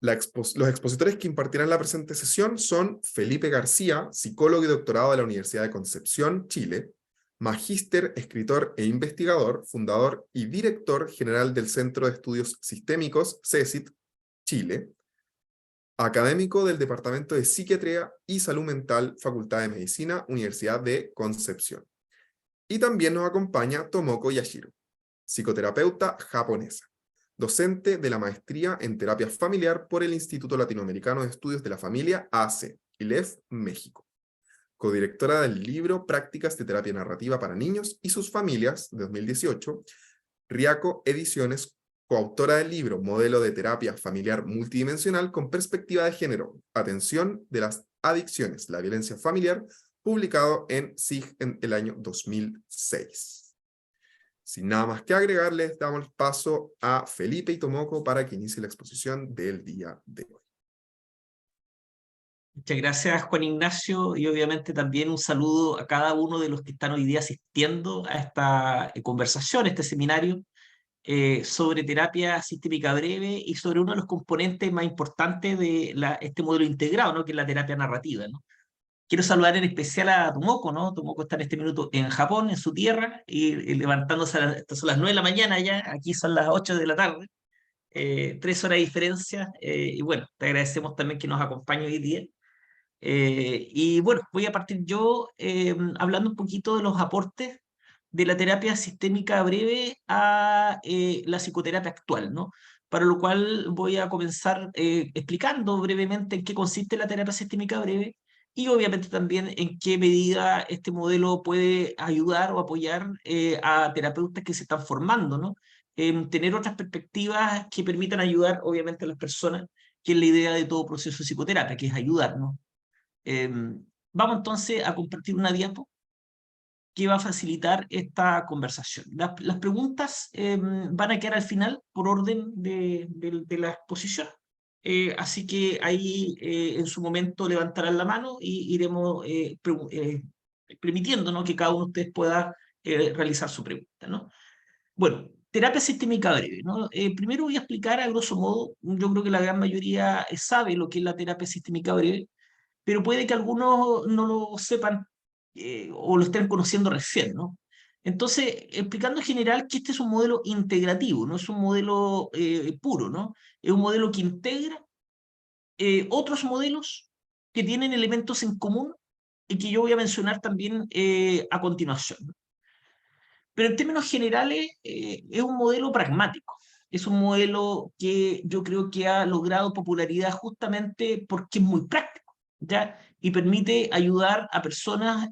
Los expositores que impartirán la presente sesión son Felipe García, psicólogo y doctorado de la Universidad de Concepción, Chile, magíster, escritor e investigador, fundador y director general del Centro de Estudios Sistémicos, CESIT, Chile, académico del Departamento de Psiquiatría y Salud Mental, Facultad de Medicina, Universidad de Concepción. Y también nos acompaña Tomoko Yashiro, psicoterapeuta japonesa, docente de la maestría en terapia familiar por el Instituto Latinoamericano de Estudios de la Familia, AC, ILEF, México. Codirectora del libro Prácticas de Terapia Narrativa para Niños y sus Familias, de 2018, Riaco Ediciones, coautora del libro Modelo de Terapia Familiar Multidimensional con Perspectiva de Género, Atención de las Adicciones, la Violencia Familiar, publicado en SIG en el año 2006. Sin nada más que agregar, les damos paso a Felipe y Tomoko para que inicie la exposición del día de hoy. Muchas gracias, Juan Ignacio, y obviamente también un saludo a cada uno de los que están hoy día asistiendo a esta conversación, este seminario sobre terapia sistémica breve y sobre uno de los componentes más importantes de este modelo integrado, ¿no? Que es la terapia narrativa, ¿no? Quiero saludar en especial a Tomoko, ¿no? Tomoko está en este minuto en Japón, en su tierra, y levantándose estas son las 9 de la mañana ya, aquí son las 8 de la tarde, 3 horas de diferencia, y bueno, te agradecemos también que nos acompañe hoy día. Y bueno, voy a partir yo hablando un poquito de los aportes de la terapia sistémica breve a la psicoterapia actual, ¿no? Para lo cual voy a comenzar explicando brevemente en qué consiste la terapia sistémica breve y obviamente también en qué medida este modelo puede ayudar o apoyar a terapeutas que se están formando, ¿no? En tener otras perspectivas que permitan ayudar obviamente a las personas, que es la idea de todo proceso de psicoterapia, que es ayudar, ¿no? Vamos entonces a compartir una diapo que va a facilitar esta conversación. Las preguntas van a quedar al final por orden de la exposición. Así que ahí en su momento levantarán la mano y iremos permitiendo, ¿no? Que cada uno de ustedes pueda realizar su pregunta, ¿no? Bueno, terapia sistémica breve, ¿no? Primero voy a explicar a grosso modo, yo creo que la gran mayoría sabe lo que es la terapia sistémica breve, pero puede que algunos no lo sepan o lo estén conociendo recién, ¿no? Entonces, explicando en general que este es un modelo integrativo, no es un modelo puro, ¿no? Es un modelo que integra otros modelos que tienen elementos en común y que yo voy a mencionar también a continuación, ¿no? Pero en términos generales es un modelo pragmático, es un modelo que yo creo que ha logrado popularidad justamente porque es muy práctico, ¿ya? Y permite ayudar a personas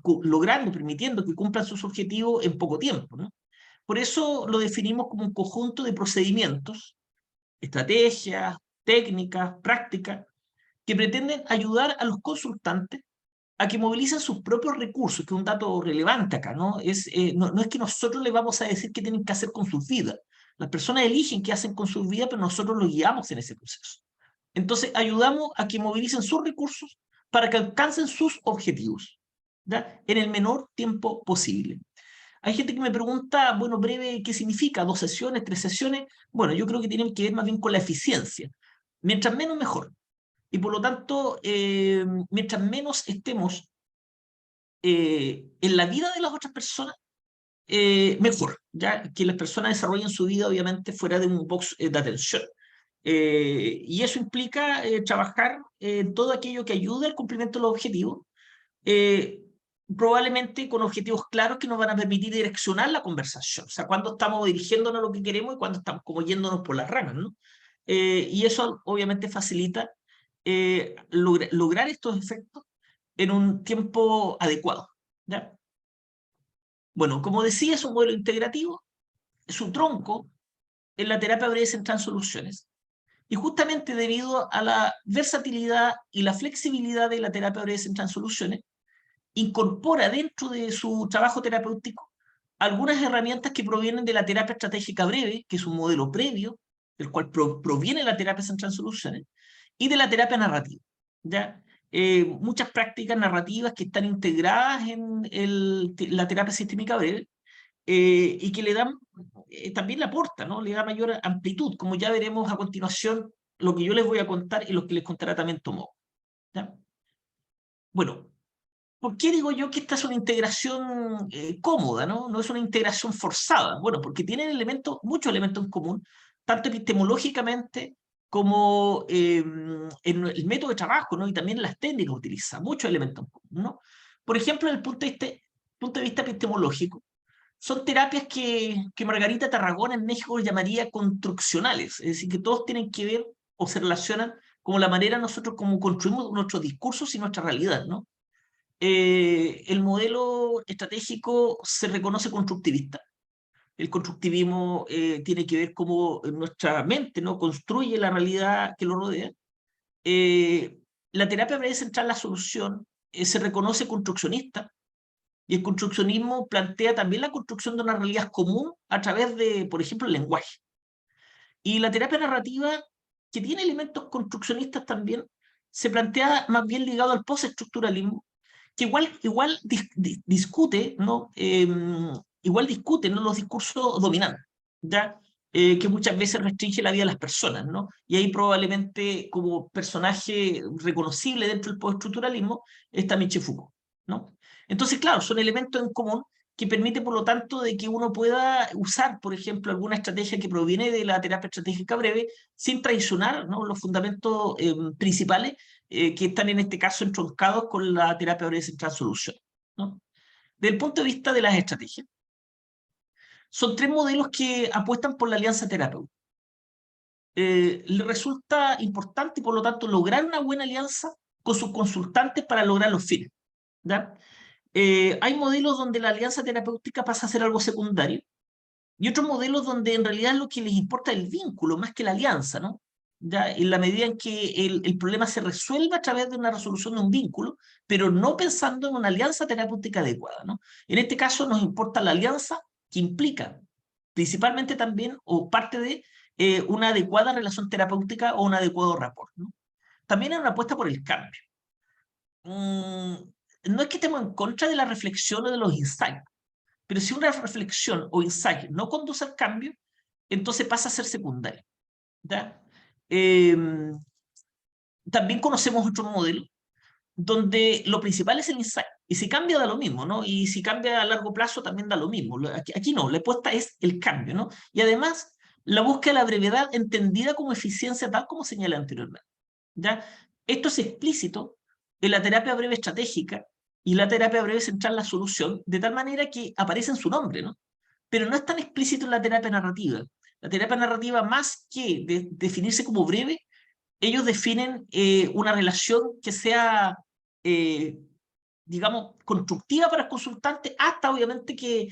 logrando, permitiendo que cumplan sus objetivos en poco tiempo, ¿no? Por eso lo definimos como un conjunto de procedimientos, estrategias, técnicas, prácticas, que pretenden ayudar a los consultantes a que movilicen sus propios recursos, que es un dato relevante acá, ¿no? No es que nosotros les vamos a decir qué tienen que hacer con sus vidas. Las personas eligen qué hacen con sus vidas, pero nosotros los guiamos en ese proceso. Entonces, ayudamos a que movilicen sus recursos para que alcancen sus objetivos, ¿ya? En el menor tiempo posible. Hay gente que me pregunta, bueno, breve, ¿qué significa? ¿2 sesiones, 3 sesiones? Bueno, yo creo que tienen que ver más bien con la eficiencia. Mientras menos, mejor. Y por lo tanto, mientras menos estemos en la vida de las otras personas, mejor, ya que las personas desarrollen su vida obviamente fuera de un box de atención. Y eso implica trabajar en todo aquello que ayude al cumplimiento de los objetivos, eh, probablemente con objetivos claros que nos van a permitir direccionar la conversación, o sea, cuando estamos dirigiéndonos a lo que queremos y cuando estamos como yéndonos por las ramas, ¿no? Y eso obviamente facilita lograr estos efectos en un tiempo adecuado, ¿ya? Bueno, como decía, es un modelo integrativo, su tronco en la terapia breve centrada en soluciones. Y justamente debido a la versatilidad y la flexibilidad de la terapia breve centrada en soluciones, incorpora dentro de su trabajo terapéutico algunas herramientas que provienen de la terapia estratégica breve, que es un modelo previo, del cual proviene la terapia centrada en soluciones, y de la terapia narrativa, ¿ya? Muchas prácticas narrativas que están integradas en la terapia sistémica breve y que le dan, también le aporta, ¿no? Le da mayor amplitud, como ya veremos a continuación lo que yo les voy a contar y lo que les contará también Tomó. ¿Ya? Bueno, ¿por qué digo yo que esta es una integración cómoda, ¿no? No es una integración forzada. Bueno, porque tienen elementos, muchos elementos en común, tanto epistemológicamente como en el método de trabajo, ¿no? Y también las técnicas utiliza, muchos elementos en común, ¿no? Por ejemplo, desde el punto de vista epistemológico, son terapias que Margarita Tarragona en México llamaría construccionales, es decir, que todos tienen que ver o se relacionan como la manera nosotros como construimos nuestros discursos y nuestra realidad, ¿no? El modelo estratégico se reconoce constructivista. El constructivismo tiene que ver cómo nuestra mente, ¿no?, construye la realidad que lo rodea. La terapia breve central, la solución, se reconoce construccionista, y el construccionismo plantea también la construcción de una realidad común a través de, por ejemplo, el lenguaje. Y la terapia narrativa, que tiene elementos construccionistas también, se plantea más bien ligado al postestructuralismo, que igual discute, ¿no? Igual discute, ¿no?, los discursos dominantes, ¿ya? Que muchas veces restringe la vida de las personas, ¿no? Y ahí probablemente como personaje reconocible dentro del postestructuralismo está Michel Foucault, ¿no? Entonces, claro, son elementos en común que permite, por lo tanto, de que uno pueda usar, por ejemplo, alguna estrategia que proviene de la terapia estratégica breve sin traicionar, ¿no?, los fundamentos principales que están en este caso entroncados con la terapia breve central solución, ¿no? Desde el punto de vista de las estrategias, son tres modelos que apuestan por la alianza terapéutica. Le resulta importante, por lo tanto, lograr una buena alianza con sus consultantes para lograr los fines, ¿ya? Hay modelos donde la alianza terapéutica pasa a ser algo secundario, y otros modelos donde en realidad lo que les importa es el vínculo más que la alianza, ¿no? Ya, en la medida en que el problema se resuelve a través de una resolución de un vínculo, pero no pensando en una alianza terapéutica adecuada, ¿no? En este caso nos importa la alianza que implica principalmente también o parte de una adecuada relación terapéutica o un adecuado rapport, ¿no? También hay una apuesta por el cambio. No es que estemos en contra de la reflexión o de los insights, pero si una reflexión o insight no conduce al cambio, entonces pasa a ser secundario, ¿ya? También conocemos otros modelos donde lo principal es el insight, y si cambia da lo mismo, ¿no? Y si cambia a largo plazo también da lo mismo. Aquí no, la apuesta es el cambio, ¿no? Y además, la búsqueda de la brevedad entendida como eficiencia, tal como señalé anteriormente, ¿ya? Esto es explícito en la terapia breve estratégica y la terapia breve central, la solución, de tal manera que aparece en su nombre, ¿no? Pero no es tan explícito en la terapia narrativa. La terapia narrativa, más que definirse como breve, ellos definen una relación que sea, eh, digamos, constructiva para el consultante, hasta obviamente que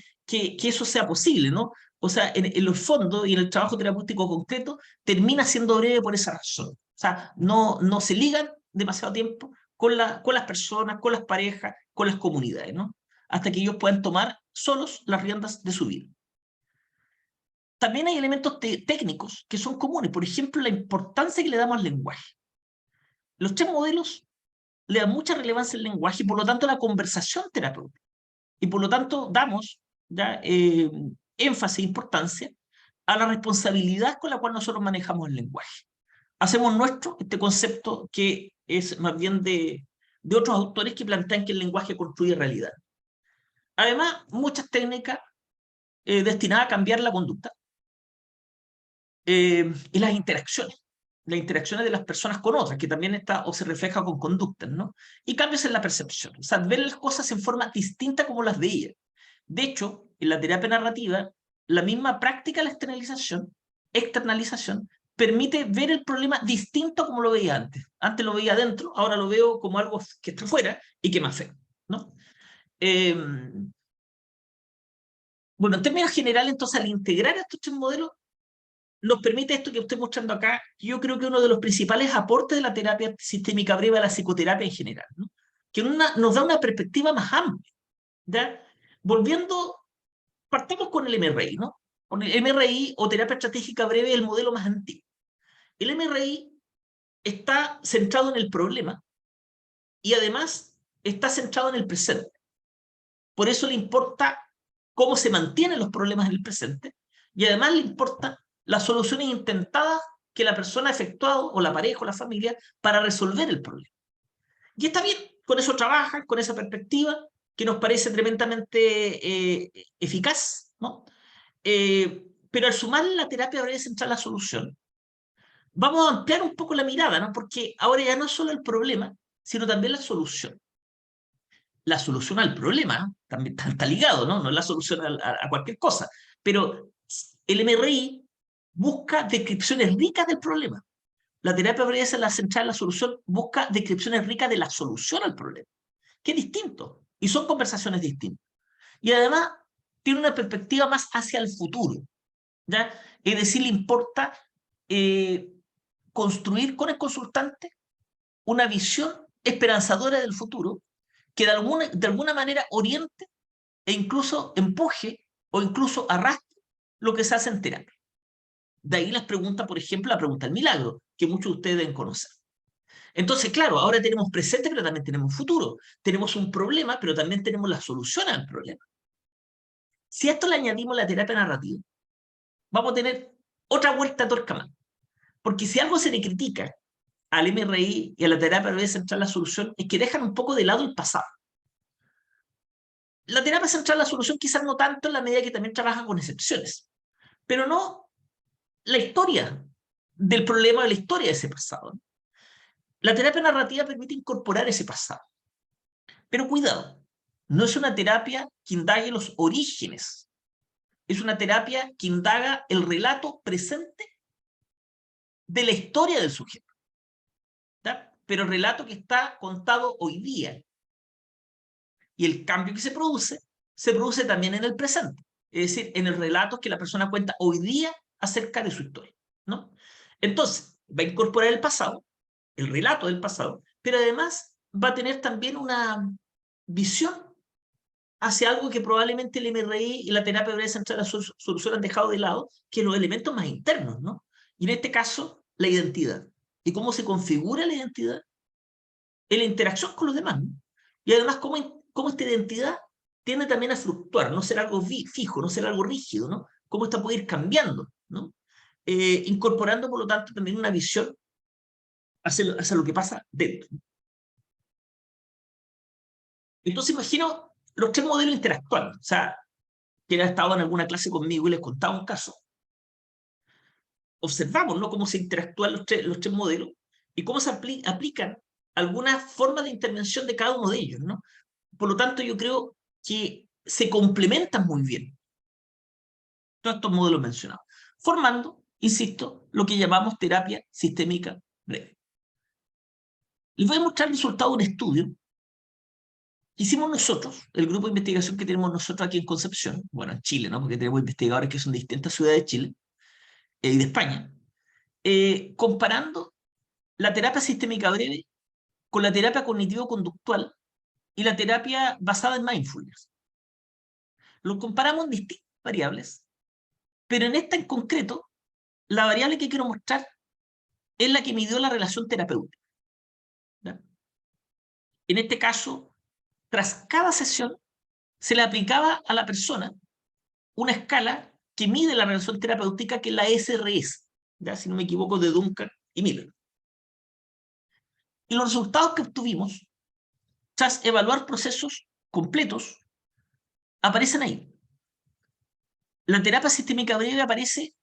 eso sea posible, ¿no? O sea, en los fondos y en el trabajo terapéutico concreto, termina siendo breve por esa razón. O sea, no se ligan demasiado tiempo con las personas, con las parejas, con las comunidades, ¿no? Hasta que ellos puedan tomar solos las riendas de su vida. También hay elementos técnicos que son comunes, por ejemplo, la importancia que le damos al lenguaje. Los tres modelos le dan mucha relevancia al lenguaje y por lo tanto a la conversación terapéutica. Y por lo tanto damos ya, énfasis e importancia a la responsabilidad con la cual nosotros manejamos el lenguaje. Hacemos nuestro este concepto que es más bien de otros autores que plantean que el lenguaje construye realidad. Además, muchas técnicas destinadas a cambiar la conducta y las interacciones de las personas con otras, que también está o se refleja con conductas, ¿no? Y cambios en la percepción, o sea, ver las cosas en forma distinta como las veía. De hecho, en la terapia narrativa, la misma práctica de la externalización, permite ver el problema distinto como lo veía antes. Antes lo veía adentro, ahora lo veo como algo que está fuera y que me afecta, ¿no? Bueno, en términos generales, entonces, al integrar estos tres modelos, nos permite esto que estoy mostrando acá, que yo creo que uno de los principales aportes de la terapia sistémica breve a la psicoterapia en general, ¿no? Que nos da una perspectiva más amplia, ¿ya? Volviendo, partamos con el MRI, ¿no? Con el MRI o terapia estratégica breve, el modelo más antiguo. El MRI está centrado en el problema y además está centrado en el presente. Por eso le importa cómo se mantienen los problemas en el presente y además le importa las soluciones intentadas que la persona ha efectuado, o la pareja, o la familia, para resolver el problema. Y está bien, con eso trabajan, con esa perspectiva, que nos parece tremendamente eficaz, ¿no? Pero al sumar la terapia breve central a la solución, vamos a ampliar un poco la mirada, ¿no? Porque ahora ya no es solo el problema, sino también la solución. La solución al problema también está ligado, ¿no? No es la solución a cualquier cosa. Pero el MRI busca descripciones ricas del problema. La terapia breve central a la solución busca descripciones ricas de la solución al problema, que es distinto. Y son conversaciones distintas. Y además tiene una perspectiva más hacia el futuro, ¿ya? Es decir, le importa construir con el consultante una visión esperanzadora del futuro que de alguna manera oriente e incluso empuje o incluso arrastre lo que se hace en terapia. De ahí las preguntas, por ejemplo, la pregunta del milagro, que muchos de ustedes deben conocer. Entonces, claro, ahora tenemos presente, pero también tenemos futuro. Tenemos un problema, pero también tenemos la solución al problema. Si a esto le añadimos la terapia narrativa, vamos a tener otra vuelta a tuerca más. Porque si algo se le critica al MRI y a la terapia breve central a la solución, es que dejan un poco de lado el pasado. La terapia central a la solución quizás no tanto en la medida que también trabajan con excepciones, pero no la historia del problema, de la historia de ese pasado. La terapia narrativa permite incorporar ese pasado. Pero cuidado, no es una terapia que indague los orígenes, es una terapia que indaga el relato presente de la historia del sujeto, ¿ya? Pero el relato que está contado hoy día. Y el cambio que se produce también en el presente, es decir, en el relato que la persona cuenta hoy día acerca de su historia, ¿no? Entonces, va a incorporar el pasado, el relato del pasado, pero además va a tener también una visión hacia algo que probablemente el MRI y la terapia breve central a la solución han dejado de lado, que los elementos más internos, ¿no? Y en este caso, la identidad. Y cómo se configura la identidad en la interacción con los demás, ¿no? Y además, cómo esta identidad tiende también a fluctuar, no ser algo fijo, no ser algo rígido, ¿no? Cómo esta puede ir cambiando, ¿no? Incorporando, por lo tanto, también una visión hacia lo que pasa dentro. Entonces, imagino los tres modelos interactuando. O sea, quien ha estado en alguna clase conmigo y les contaba un caso, observamos, ¿no?, cómo se interactúan los tres modelos y cómo se aplican algunas formas de intervención de cada uno de ellos, ¿no? Por lo tanto, yo creo que se complementan muy bien todos estos modelos mencionados, formando, insisto, lo que llamamos terapia sistémica breve. Les voy a mostrar el resultado de un estudio que hicimos nosotros, el grupo de investigación que tenemos nosotros aquí en Concepción, bueno, en Chile, ¿no?, porque tenemos investigadores que son de distintas ciudades de Chile y de España, comparando la terapia sistémica breve con la terapia cognitivo-conductual y la terapia basada en mindfulness. Lo comparamos en distintas variables, pero en esta en concreto, la variable que quiero mostrar es la que midió la relación terapéutica, ¿ya? En este caso, tras cada sesión, se le aplicaba a la persona una escala que mide la relación terapéutica, que es la SRS, ¿ya?, si no me equivoco, de Duncan y Miller. Y los resultados que obtuvimos, tras evaluar procesos completos, aparecen ahí. La terapia sistémica breve aparece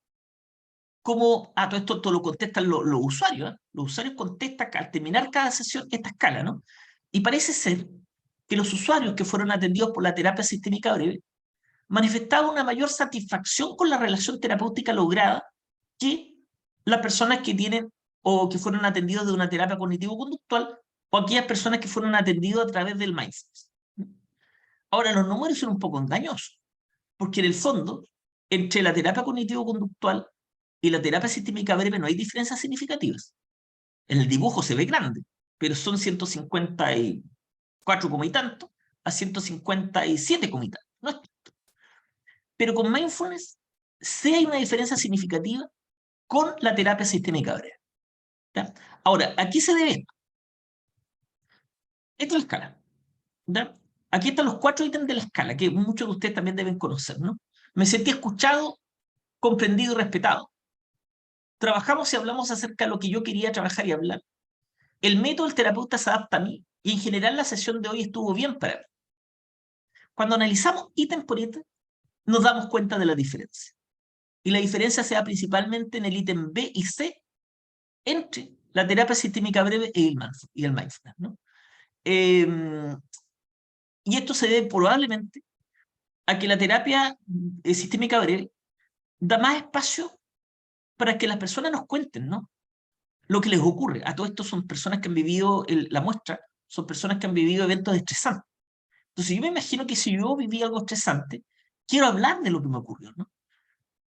como, todo esto lo contestan los usuarios, ¿eh? Los usuarios contestan al terminar cada sesión esta escala, ¿no? Y parece ser que los usuarios que fueron atendidos por la terapia sistémica breve manifestaban una mayor satisfacción con la relación terapéutica lograda que las personas que tienen o que fueron atendidos de una terapia cognitivo-conductual, o aquellas personas que fueron atendidos a través del mindfulness. Ahora, los números son un poco engañosos, porque en el fondo, entre la terapia cognitivo-conductual y la terapia sistémica breve no hay diferencias significativas. En el dibujo se ve grande, pero son 154 y tanto a 157 y tanto. No es tanto. Pero con mindfulness sí hay una diferencia significativa con la terapia sistémica breve, ¿ya? Ahora, ¿a qué se debe esto? Esta es la escala, ¿ya? Aquí están los 4 ítems de la escala, que muchos de ustedes también deben conocer, ¿no? Me sentí escuchado, comprendido y respetado. trabajamos y hablamos acerca de lo que yo quería trabajar y hablar. El método del terapeuta se adapta a mí, y en general la sesión de hoy estuvo bien para mí. Cuando analizamos ítem por ítem, nos damos cuenta de la diferencia. Y la diferencia se da principalmente en el ítem B y C entre la terapia sistémica breve y el mindfulness, ¿no? Y esto se debe probablemente a que la terapia sistémica breve da más espacio para que las personas nos cuenten, ¿no?, lo que les ocurre. A todo esto son personas que han vivido, la muestra, son personas que han vivido eventos estresantes. Entonces yo me imagino que si yo viví algo estresante, quiero hablar de lo que me ocurrió, ¿no?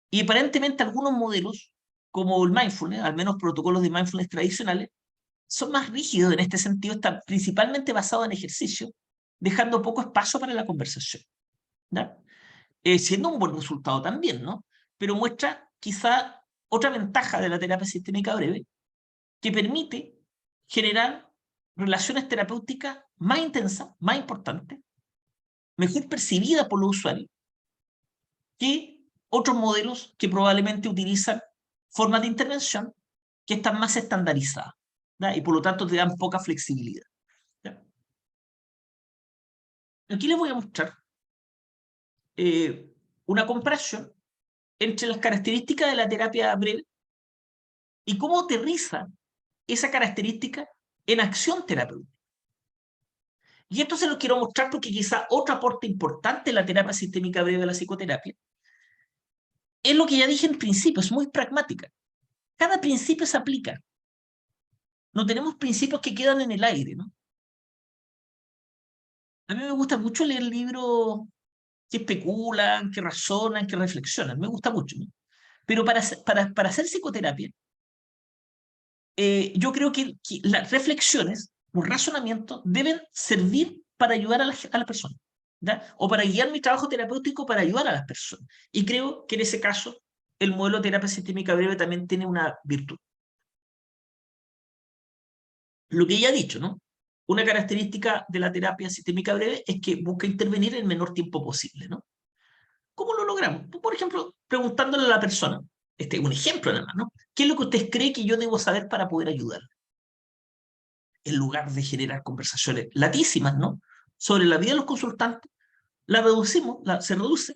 Y aparentemente algunos modelos, como el mindfulness, al menos protocolos de mindfulness tradicionales, son más rígidos en este sentido, están principalmente basados en ejercicio, dejando poco espacio para la conversación, ¿no? Siendo un buen resultado también, ¿no? Pero muestra quizá otra ventaja de la terapia sistémica breve, que permite generar relaciones terapéuticas más intensas, más importantes, mejor percibidas por los usuarios, que otros modelos que probablemente utilizan formas de intervención que están más estandarizadas, ¿no?, y por lo tanto te dan poca flexibilidad, ¿no? Aquí les voy a mostrar una comparación entre las características de la terapia breve y cómo aterriza esa característica en acción terapéutica. Y esto se lo quiero mostrar porque quizá otro aporte importante en la terapia sistémica breve de la psicoterapia es lo que ya dije en principio, es muy pragmática. Cada principio se aplica. No tenemos principios que quedan en el aire, ¿no? A mí me gusta mucho leer libros que especulan, que razonan, que reflexionan. Me gusta mucho, ¿no? Pero para hacer psicoterapia, yo creo que las reflexiones, los razonamientos, deben servir para ayudar a la persona, ¿ya? O para guiar mi trabajo terapéutico para ayudar a las personas. Y creo que en ese caso, el modelo de terapia sistémica breve también tiene una virtud. Lo que ya he dicho, ¿no? Una característica de la terapia sistémica breve es que busca intervenir en el menor tiempo posible, ¿no? ¿Cómo lo logramos? Por ejemplo, preguntándole a la persona, este es un ejemplo nada más, ¿no? ¿Qué es lo que usted cree que yo debo saber para poder ayudar? En lugar de generar conversaciones latísimas, ¿no?, sobre la vida de los consultantes, se reduce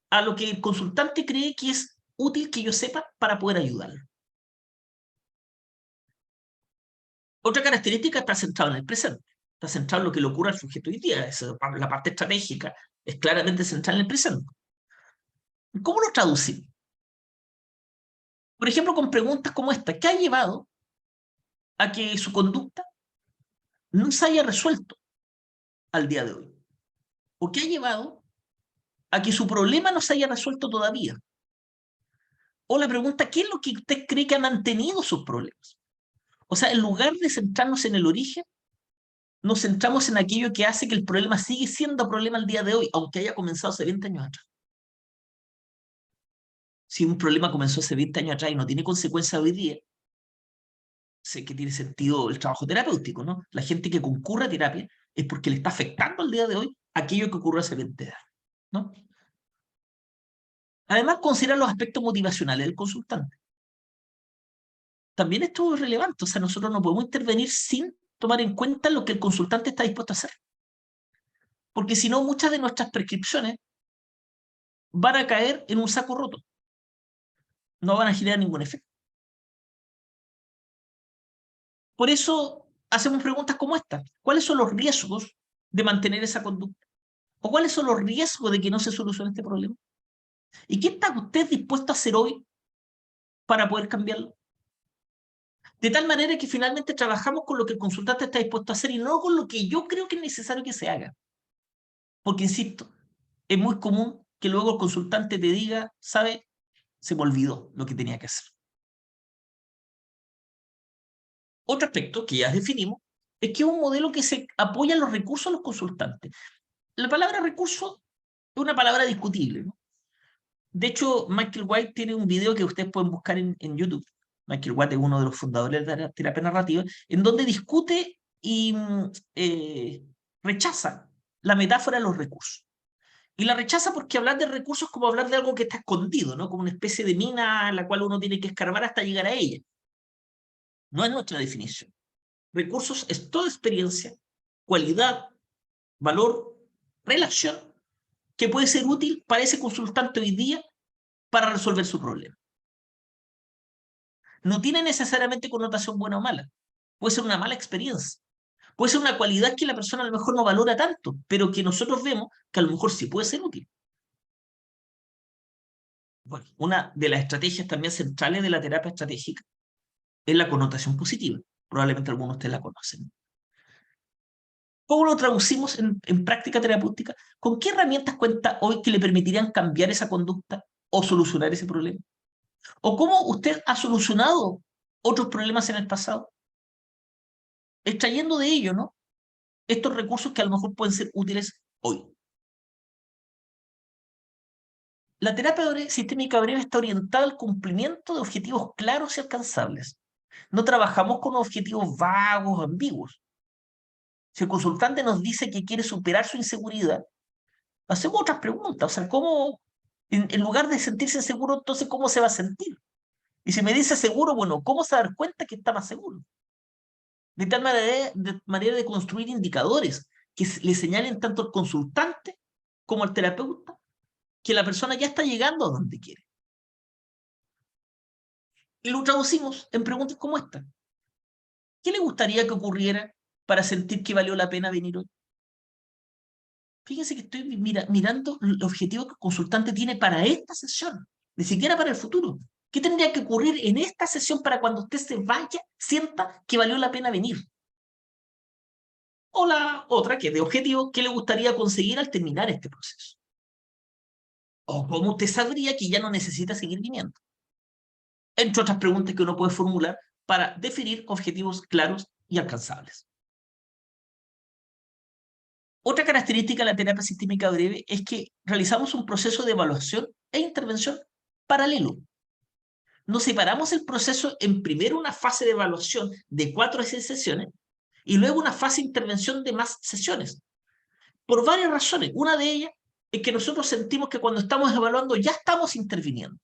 a lo que el consultante cree que es útil que yo sepa para poder ayudarlo. Otra característica está centrada en el presente, está centrado en lo que le ocurre al sujeto hoy día. La parte estratégica es claramente central en el presente. ¿Cómo lo traducimos? Por ejemplo, con preguntas como esta: ¿qué ha llevado a que su conducta no se haya resuelto al día de hoy? ¿O qué ha llevado a que su problema no se haya resuelto todavía? O la pregunta: ¿qué es lo que usted cree que ha mantenido sus problemas? O sea, en lugar de centrarnos en el origen, nos centramos en aquello que hace que el problema sigue siendo problema al día de hoy, aunque haya comenzado hace 20 años atrás. Si un problema comenzó hace 20 años atrás y no tiene consecuencias hoy día, sé que tiene sentido el trabajo terapéutico, ¿no? La gente que concurre a terapia es porque le está afectando al día de hoy aquello que ocurrió hace 20 años, ¿no? Además, considera los aspectos motivacionales del consultante. También esto es relevante, o sea, nosotros no podemos intervenir sin tomar en cuenta lo que el consultante está dispuesto a hacer. Porque si no, muchas de nuestras prescripciones van a caer en un saco roto. No van a generar ningún efecto. Por eso hacemos preguntas como esta: ¿cuáles son los riesgos de mantener esa conducta? ¿O cuáles son los riesgos de que no se solucione este problema? ¿Y qué está usted dispuesto a hacer hoy para poder cambiarlo? De tal manera que finalmente trabajamos con lo que el consultante está dispuesto a hacer y no con lo que yo creo que es necesario que se haga. Porque, insisto, es muy común que luego el consultante te diga: ¿sabe? Se me olvidó lo que tenía que hacer. Otro aspecto que ya definimos es que es un modelo que se apoya en los recursos de los consultantes. La palabra recurso es una palabra discutible, ¿no? De hecho, Michael White tiene un video que ustedes pueden buscar en YouTube. Michael White es uno de los fundadores de la terapia narrativa, en donde discute y rechaza la metáfora de los recursos. Y la rechaza porque hablar de recursos es como hablar de algo que está escondido, ¿no? Como una especie de mina en la cual uno tiene que escarbar hasta llegar a ella. No es nuestra definición. Recursos es toda experiencia, cualidad, valor, relación que puede ser útil para ese consultante hoy día para resolver su problema. No tiene necesariamente connotación buena o mala. Puede ser una mala experiencia. Puede ser una cualidad que la persona a lo mejor no valora tanto, pero que nosotros vemos que a lo mejor sí puede ser útil. Bueno, una de las estrategias también centrales de la terapia estratégica es la connotación positiva. Probablemente algunos de ustedes la conocen. ¿Cómo lo traducimos en práctica terapéutica? ¿Con qué herramientas cuenta hoy que le permitirían cambiar esa conducta o solucionar ese problema? ¿O cómo usted ha solucionado otros problemas en el pasado? Extrayendo de ello, ¿no? Estos recursos que a lo mejor pueden ser útiles hoy. La terapia sistémica breve está orientada al cumplimiento de objetivos claros y alcanzables. No trabajamos con objetivos vagos o ambiguos. Si el consultante nos dice que quiere superar su inseguridad, hacemos otras preguntas. O sea, ¿cómo, en lugar de sentirse seguro, entonces, cómo se va a sentir? Y si me dice seguro, bueno, ¿cómo se va a dar cuenta que está más seguro? De tal manera de construir indicadores que le señalen tanto al consultante como al terapeuta que la persona ya está llegando a donde quiere. Y lo traducimos en preguntas como esta. ¿Qué le gustaría que ocurriera para sentir que valió la pena venir hoy? Fíjense que estoy mirando el objetivo que el consultante tiene para esta sesión, ni siquiera para el futuro. ¿Qué tendría que ocurrir en esta sesión para cuando usted se vaya, sienta que valió la pena venir? O la otra, que es de objetivo, ¿qué le gustaría conseguir al terminar este proceso? O cómo usted sabría que ya no necesita seguir viniendo. Entre otras preguntas que uno puede formular para definir objetivos claros y alcanzables. Otra característica de la terapia sistémica breve es que realizamos un proceso de evaluación e intervención paralelo. Nos separamos el proceso en primero una fase de evaluación de 4 a 6 sesiones y luego una fase de intervención de más sesiones. Por varias razones. Una de ellas es que nosotros sentimos que cuando estamos evaluando ya estamos interviniendo.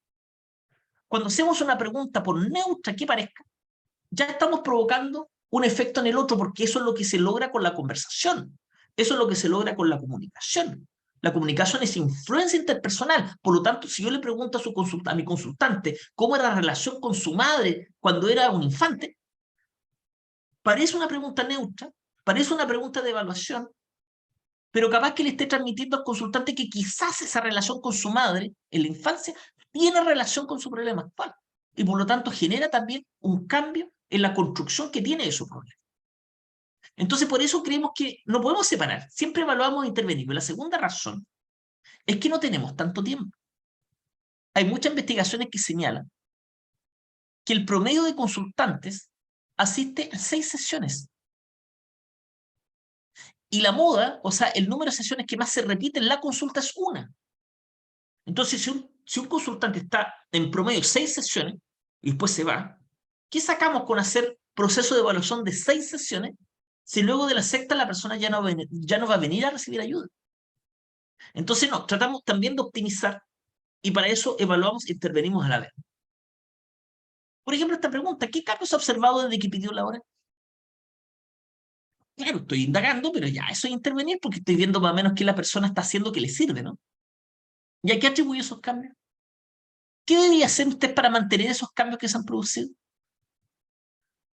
Cuando hacemos una pregunta, por neutra que parezca, ya estamos provocando un efecto en el otro, porque eso es lo que se logra con la conversación. Eso es lo que se logra con la comunicación. La comunicación es influencia interpersonal. Por lo tanto, si yo le pregunto a mi consultante cómo era la relación con su madre cuando era un infante, parece una pregunta neutra, parece una pregunta de evaluación, pero capaz que le esté transmitiendo al consultante que quizás esa relación con su madre en la infancia tiene relación con su problema actual. Y por lo tanto genera también un cambio en la construcción que tiene de su problema. Entonces, por eso creemos que no podemos separar. Siempre evaluamos e intervenimos. La segunda razón es que no tenemos tanto tiempo. Hay muchas investigaciones que señalan que el promedio de consultantes asiste a 6 sesiones. Y la moda, o sea, el número de sesiones que más se repite en la consulta es una. Entonces, si un consultante está en promedio 6 sesiones y después se va, ¿qué sacamos con hacer proceso de evaluación de 6 sesiones si luego de la sexta la persona ya no va a venir a recibir ayuda? Entonces, no, tratamos también de optimizar y para eso evaluamos e intervenimos a la vez. Por ejemplo, esta pregunta, ¿qué cambios ha observado desde que pidió la hora? Claro, estoy indagando, pero ya eso es intervenir porque estoy viendo más o menos qué la persona está haciendo que le sirve, ¿no? ¿Y a qué atribuye esos cambios? ¿Qué debería hacer usted para mantener esos cambios que se han producido?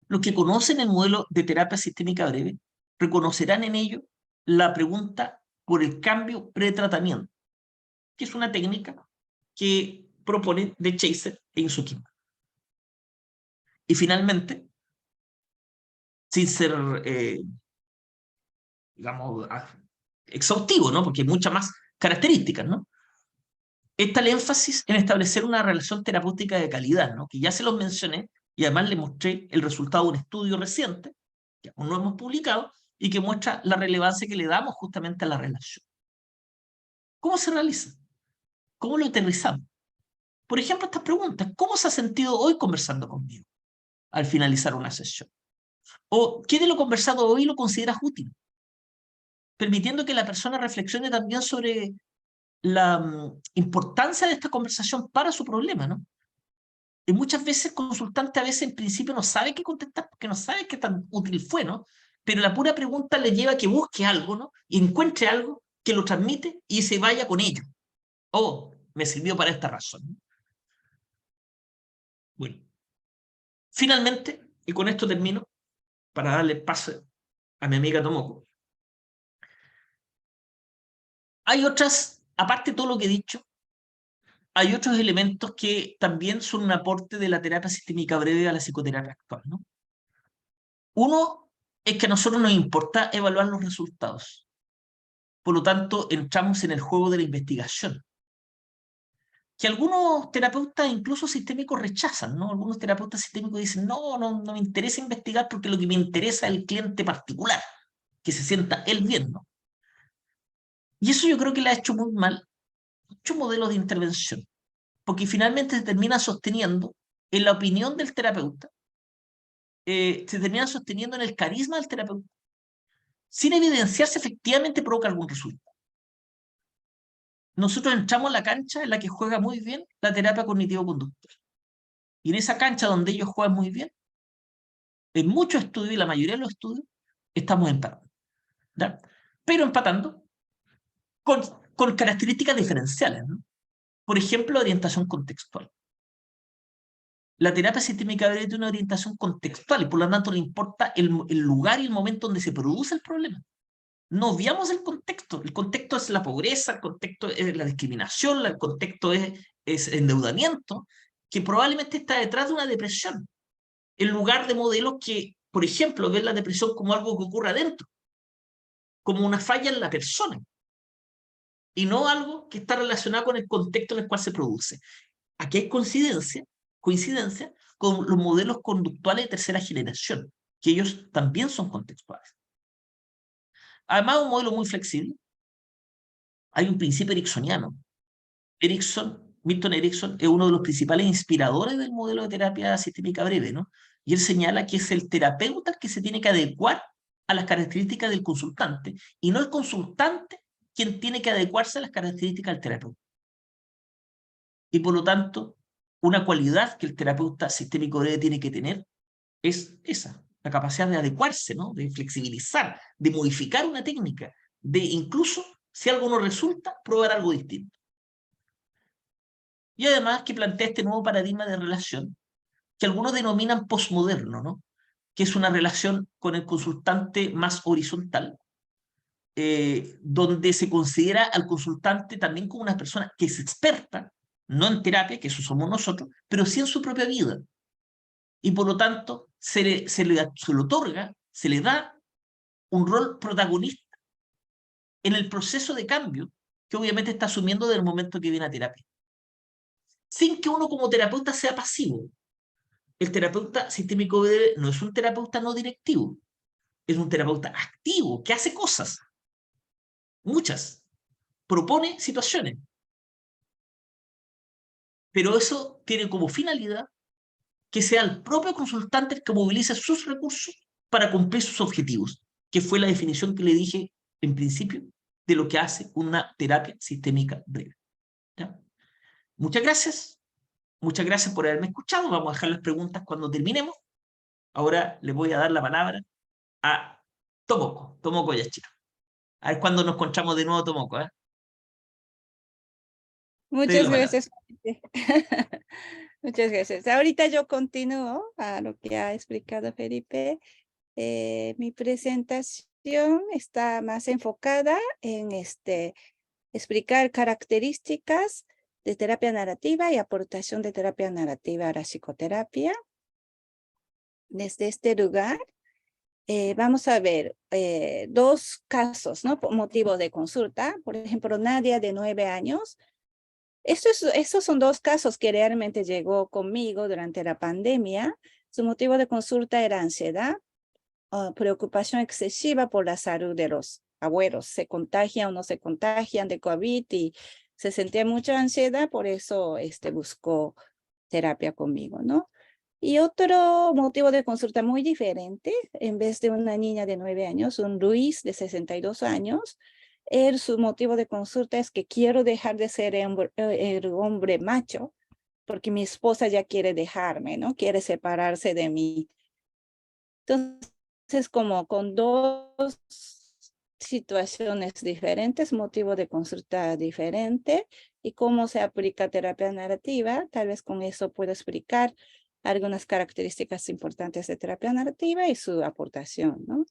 Los que conocen el modelo de terapia sistémica breve reconocerán en ello la pregunta por el cambio pretratamiento, que es una técnica que propone de Chaser e Insukin. Y finalmente, sin ser, digamos, exhaustivo, ¿no? Porque hay muchas más características, ¿no? Está el énfasis en establecer una relación terapéutica de calidad, ¿no? Que ya se los mencioné y además le mostré el resultado de un estudio reciente, que aún no hemos publicado, y que muestra la relevancia que le damos justamente a la relación. ¿Cómo se realiza? ¿Cómo lo aterrizamos? Por ejemplo, estas preguntas. ¿Cómo se ha sentido hoy conversando conmigo al finalizar una sesión? ¿O qué de lo conversado hoy lo consideras útil? Permitiendo que la persona reflexione también sobre la importancia de esta conversación para su problema, ¿no? Y muchas veces el consultante a veces en principio no sabe qué contestar porque no sabe qué tan útil fue, ¿no? Pero la pura pregunta le lleva a que busque algo, ¿no? Y encuentre algo que lo transmite y se vaya con ello. Oh, me sirvió para esta razón, ¿no? Bueno, finalmente, y con esto termino, para darle paso a mi amiga Tomoko, hay otras, aparte de todo lo que he dicho, hay otros elementos que también son un aporte de la terapia sistémica breve a la psicoterapia actual, ¿no? Uno es que a nosotros nos importa evaluar los resultados. Por lo tanto, entramos en el juego de la investigación, que algunos terapeutas, incluso sistémicos, rechazan, ¿no? Algunos terapeutas sistémicos dicen, no me interesa investigar porque lo que me interesa es el cliente particular, que se sienta él bien, ¿no? Y eso yo creo que le ha hecho muy mal muchos modelos de intervención, porque finalmente se termina sosteniendo en la opinión del terapeuta, se termina sosteniendo en el carisma del terapeuta, sin evidenciar si efectivamente provoca algún resultado. Nosotros entramos en la cancha en la que juega muy bien la terapia cognitivo-conductual. Y en esa cancha donde ellos juegan muy bien, en muchos estudios, y la mayoría de los estudios, estamos empatando. ¿Ya? Pero empatando con, con características diferenciales, ¿no? Por ejemplo, orientación contextual. La terapia sistémica breve tiene una orientación contextual y por lo tanto le importa el lugar y el momento donde se produce el problema. No obviamos el contexto. El contexto es la pobreza, el contexto es la discriminación, el contexto es endeudamiento, que probablemente está detrás de una depresión, en lugar de modelos que, por ejemplo, ven la depresión como algo que ocurre adentro, como una falla en la persona, y no algo que está relacionado con el contexto en el cual se produce. Aquí hay coincidencia con los modelos conductuales de tercera generación, que ellos también son contextuales. Además, un modelo muy flexible. Hay un principio ericksoniano. Milton Erickson es uno de los principales inspiradores del modelo de terapia sistémica breve, ¿no? Y él señala que es el terapeuta que se tiene que adecuar a las características del consultante y no el consultante quien tiene que adecuarse a las características del terapeuta. Y por lo tanto, una cualidad que el terapeuta sistémico breve tiene que tener es esa, la capacidad de adecuarse, ¿no? De flexibilizar, de modificar una técnica, de incluso, si algo no resulta, probar algo distinto. Y además que plantea este nuevo paradigma de relación que algunos denominan posmoderno, ¿no? Que es una relación con el consultante más horizontal, donde se considera al consultante también como una persona que es experta, no en terapia, que eso somos nosotros, pero sí en su propia vida. Y por lo tanto se le otorga, se le da un rol protagonista en el proceso de cambio que obviamente está asumiendo desde el momento que viene a terapia. Sin que uno como terapeuta sea pasivo. El terapeuta sistémico breve no es un terapeuta no directivo, es un terapeuta activo que hace cosas, muchas, propone situaciones, pero eso tiene como finalidad que sea el propio consultante el que movilice sus recursos para cumplir sus objetivos, que fue la definición que le dije en principio de lo que hace una terapia sistémica breve. ¿Ya? Muchas gracias por haberme escuchado. Vamos a dejar las preguntas cuando terminemos. Ahora le voy a dar la palabra a Tomoko Yashiro. A ver cuándo nos encontramos de nuevo, Tomoko, ¿eh? Te doy Muchas la palabra. gracias. Muchas gracias. Ahorita yo continúo a lo que ha explicado Felipe. Mi presentación está más enfocada en explicar características de terapia narrativa y aportación de terapia narrativa a la psicoterapia. Desde este lugar, vamos a ver dos casos, ¿no? Por motivo de consulta. Por ejemplo, Nadia, de 9 años. Estos son dos casos que realmente llegó conmigo durante la pandemia. Su motivo de consulta era ansiedad, preocupación excesiva por la salud de los abuelos. Se contagian o no se contagian de COVID y se sentía mucha ansiedad, por eso buscó terapia conmigo, ¿no? Y otro motivo de consulta muy diferente, en vez de una niña de 9 años, un Luis de 62 años, su motivo de consulta es que quiero dejar de ser el hombre macho, porque mi esposa ya quiere dejarme, ¿no? Quiere separarse de mí. Entonces, como con dos situaciones diferentes, motivo de consulta diferente, y cómo se aplica terapia narrativa, tal vez con eso puedo explicar algunas características importantes de terapia narrativa y su aportación, ¿no?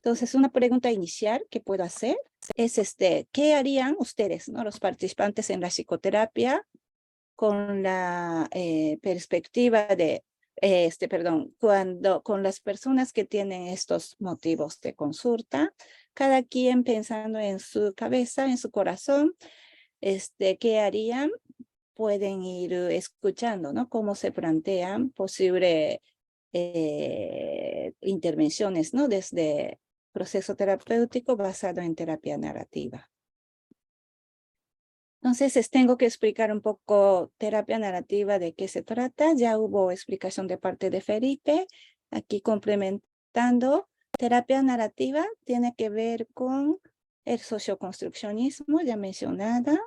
Entonces, una pregunta inicial que puedo hacer es, ¿qué harían ustedes, ¿no? Los participantes en la psicoterapia con la perspectiva de, con las personas que tienen estos motivos de consulta, cada quien pensando en su cabeza, en su corazón, ¿qué harían? Pueden ir escuchando, ¿no? Cómo se plantean posibles intervenciones, ¿no? Desde proceso terapéutico basado en terapia narrativa. Entonces, tengo que explicar un poco terapia narrativa, de qué se trata. Ya hubo explicación de parte de Felipe. Aquí complementando, terapia narrativa tiene que ver con el socioconstruccionismo, ya mencionada.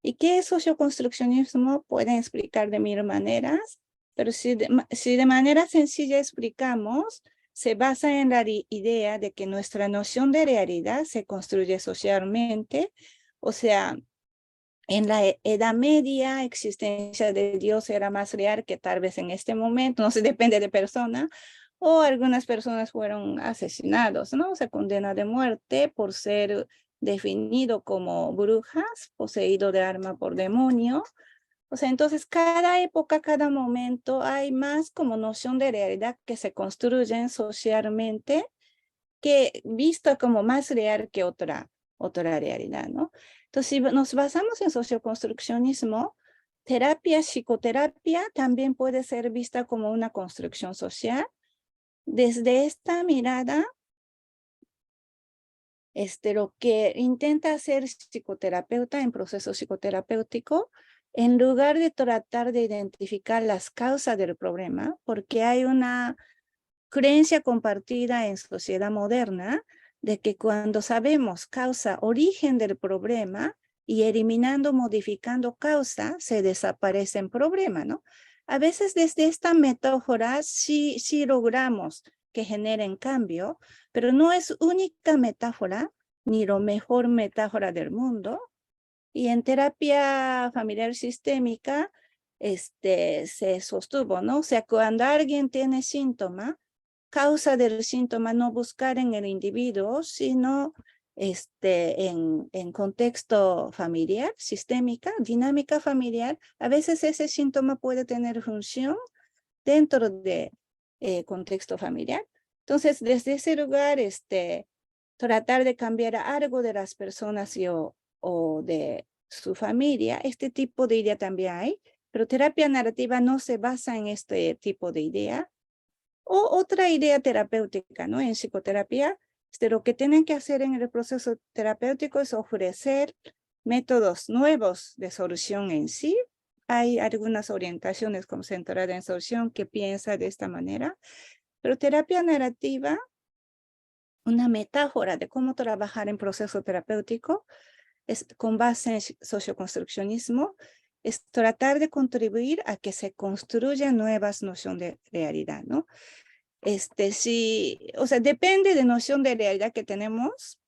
¿Y qué es socioconstruccionismo? Pueden explicar de mil maneras, pero si de manera sencilla explicamos, se basa en la idea de que nuestra noción de realidad se construye socialmente, o sea, en la Edad Media, existencia de Dios era más real que tal vez en este momento, no sé, depende de persona, o algunas personas fueron asesinados, ¿no? Se condena de muerte por ser definido como brujas, poseído de alma por demonio. O sea, entonces cada época, cada momento hay más como noción de realidad que se construyen socialmente, que vista como más real que otra realidad, ¿no? Entonces, si nos basamos en socioconstruccionismo, psicoterapia también puede ser vista como una construcción social. Desde esta mirada, lo que intenta hacer psicoterapeuta en proceso psicoterapéutico, en lugar de tratar de identificar las causas del problema, porque hay una creencia compartida en sociedad moderna de que cuando sabemos causa, origen del problema y eliminando, modificando causa, se desaparece el problema, ¿no? A veces desde esta metáfora sí logramos que generen cambio, pero no es única metáfora ni lo mejor metáfora del mundo. Y en terapia familiar sistémica se sostuvo, ¿no? O sea, cuando alguien tiene síntoma, causa del síntoma no buscar en el individuo, sino en contexto familiar, sistémica, dinámica familiar. A veces ese síntoma puede tener función dentro de contexto familiar. Entonces, desde ese lugar, tratar de cambiar algo de las personas o de su familia, este tipo de idea también hay, pero terapia narrativa no se basa en este tipo de idea. O otra idea terapéutica, ¿no? En psicoterapia, lo que tienen que hacer en el proceso terapéutico es ofrecer métodos nuevos de solución en sí. Hay algunas orientaciones como centrada en solución que piensa de esta manera, pero terapia narrativa, una metáfora de cómo trabajar en proceso terapéutico, es con base en socioconstruccionismo, es tratar de contribuir a que se construyan nuevas nociones de realidad, ¿no? O sea, depende de noción de realidad que tenemos,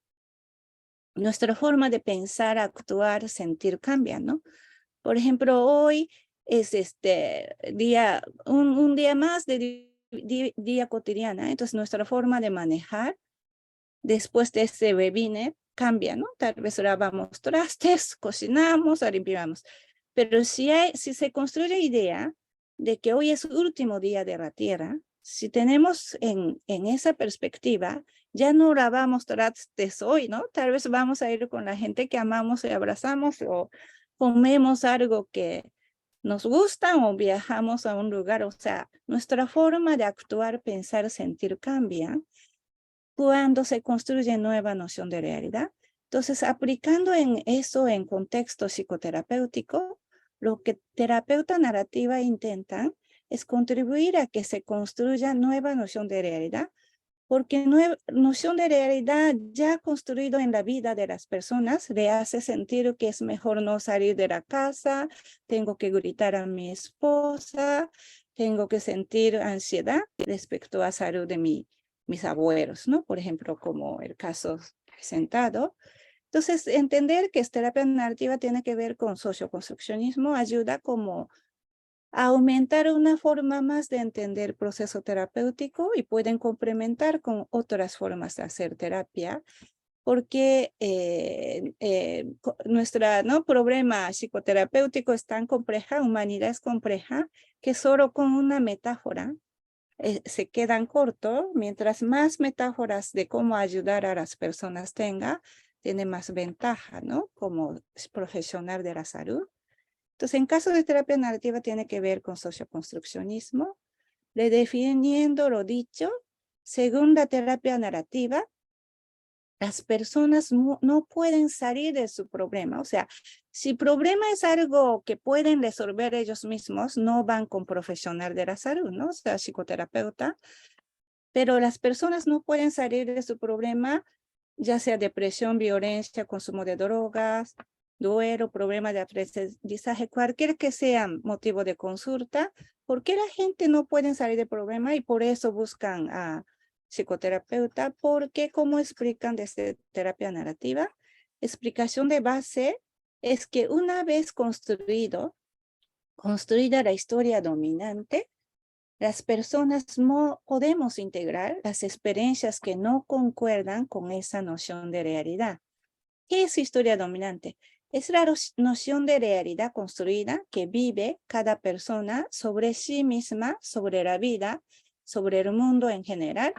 nuestra forma de pensar, actuar, sentir cambia, ¿no? Por ejemplo, hoy es un día más de día cotidiana, entonces nuestra forma de manejar después de este webinar cambia, ¿no? Tal vez lavamos trastes, cocinamos o limpiamos. Pero si se construye idea de que hoy es el último día de la Tierra, si tenemos en esa perspectiva, ya no lavamos trastes hoy, ¿no? Tal vez vamos a ir con la gente que amamos y abrazamos o comemos algo que nos gusta o viajamos a un lugar. O sea, nuestra forma de actuar, pensar, sentir cambia cuando se construye nueva noción de realidad. Entonces, aplicando en eso en contexto psicoterapéutico, lo que terapeuta narrativa intentan es contribuir a que se construya nueva noción de realidad porque noción de realidad ya construido en la vida de las personas le hace sentir que es mejor no salir de la casa, tengo que gritar a mi esposa, tengo que sentir ansiedad respecto a salud de mis abuelos, ¿no? Por ejemplo, como el caso presentado. Entonces, entender que esta terapia narrativa tiene que ver con socioconstruccionismo ayuda como a aumentar una forma más de entender el proceso terapéutico y pueden complementar con otras formas de hacer terapia, porque nuestro problema psicoterapéutico es tan compleja, humanidad es compleja, que solo con una metáfora se quedan cortos. Mientras más metáforas de cómo ayudar a las personas tenga, tiene más ventaja, ¿no? Como profesional de la salud. Entonces, en caso de terapia narrativa tiene que ver con socioconstruccionismo, redefiniendo lo dicho. Según la terapia narrativa, las personas no pueden salir de su problema. O sea, si el problema es algo que pueden resolver ellos mismos, no van con profesional de la salud, ¿no? O sea, psicoterapeuta. Pero las personas no pueden salir de su problema, ya sea depresión, violencia, consumo de drogas, duelo, problema de aprendizaje, cualquier que sea motivo de consulta. ¿Por qué la gente no puede salir del problema y por eso buscan a psicoterapeuta? Porque, como explican desde terapia narrativa, explicación de base es que una vez construida la historia dominante, las personas no podemos integrar las experiencias que no concuerdan con esa noción de realidad. ¿Qué es historia dominante? Es la noción de realidad construida que vive cada persona sobre sí misma, sobre la vida, sobre el mundo en general,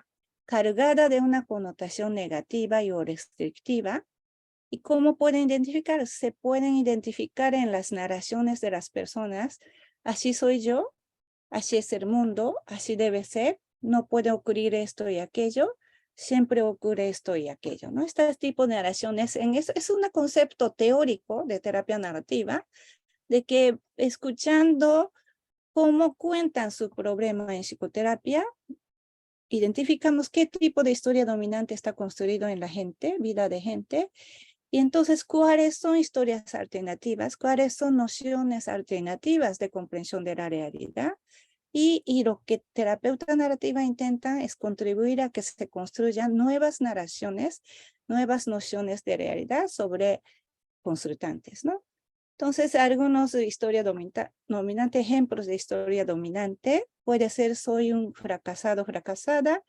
cargada de una connotación negativa y o restrictiva. ¿Y cómo pueden identificar? Se pueden identificar en las narraciones de las personas. Así soy yo, así es el mundo, así debe ser, no puede ocurrir esto y aquello, siempre ocurre esto y aquello, ¿no? Este tipo de narraciones es un concepto teórico de terapia narrativa, de que escuchando cómo cuentan su problema en psicoterapia, identificamos qué tipo de historia dominante está construido en la gente, vida de gente, y entonces cuáles son historias alternativas, cuáles son nociones alternativas de comprensión de la realidad. Y lo que terapeuta narrativa intenta es contribuir a que se construyan nuevas narraciones, nuevas nociones de realidad sobre consultantes, ¿no? Entonces, algunos de historia dominante, ejemplos de historia dominante, puede ser soy un fracasado, fracasada,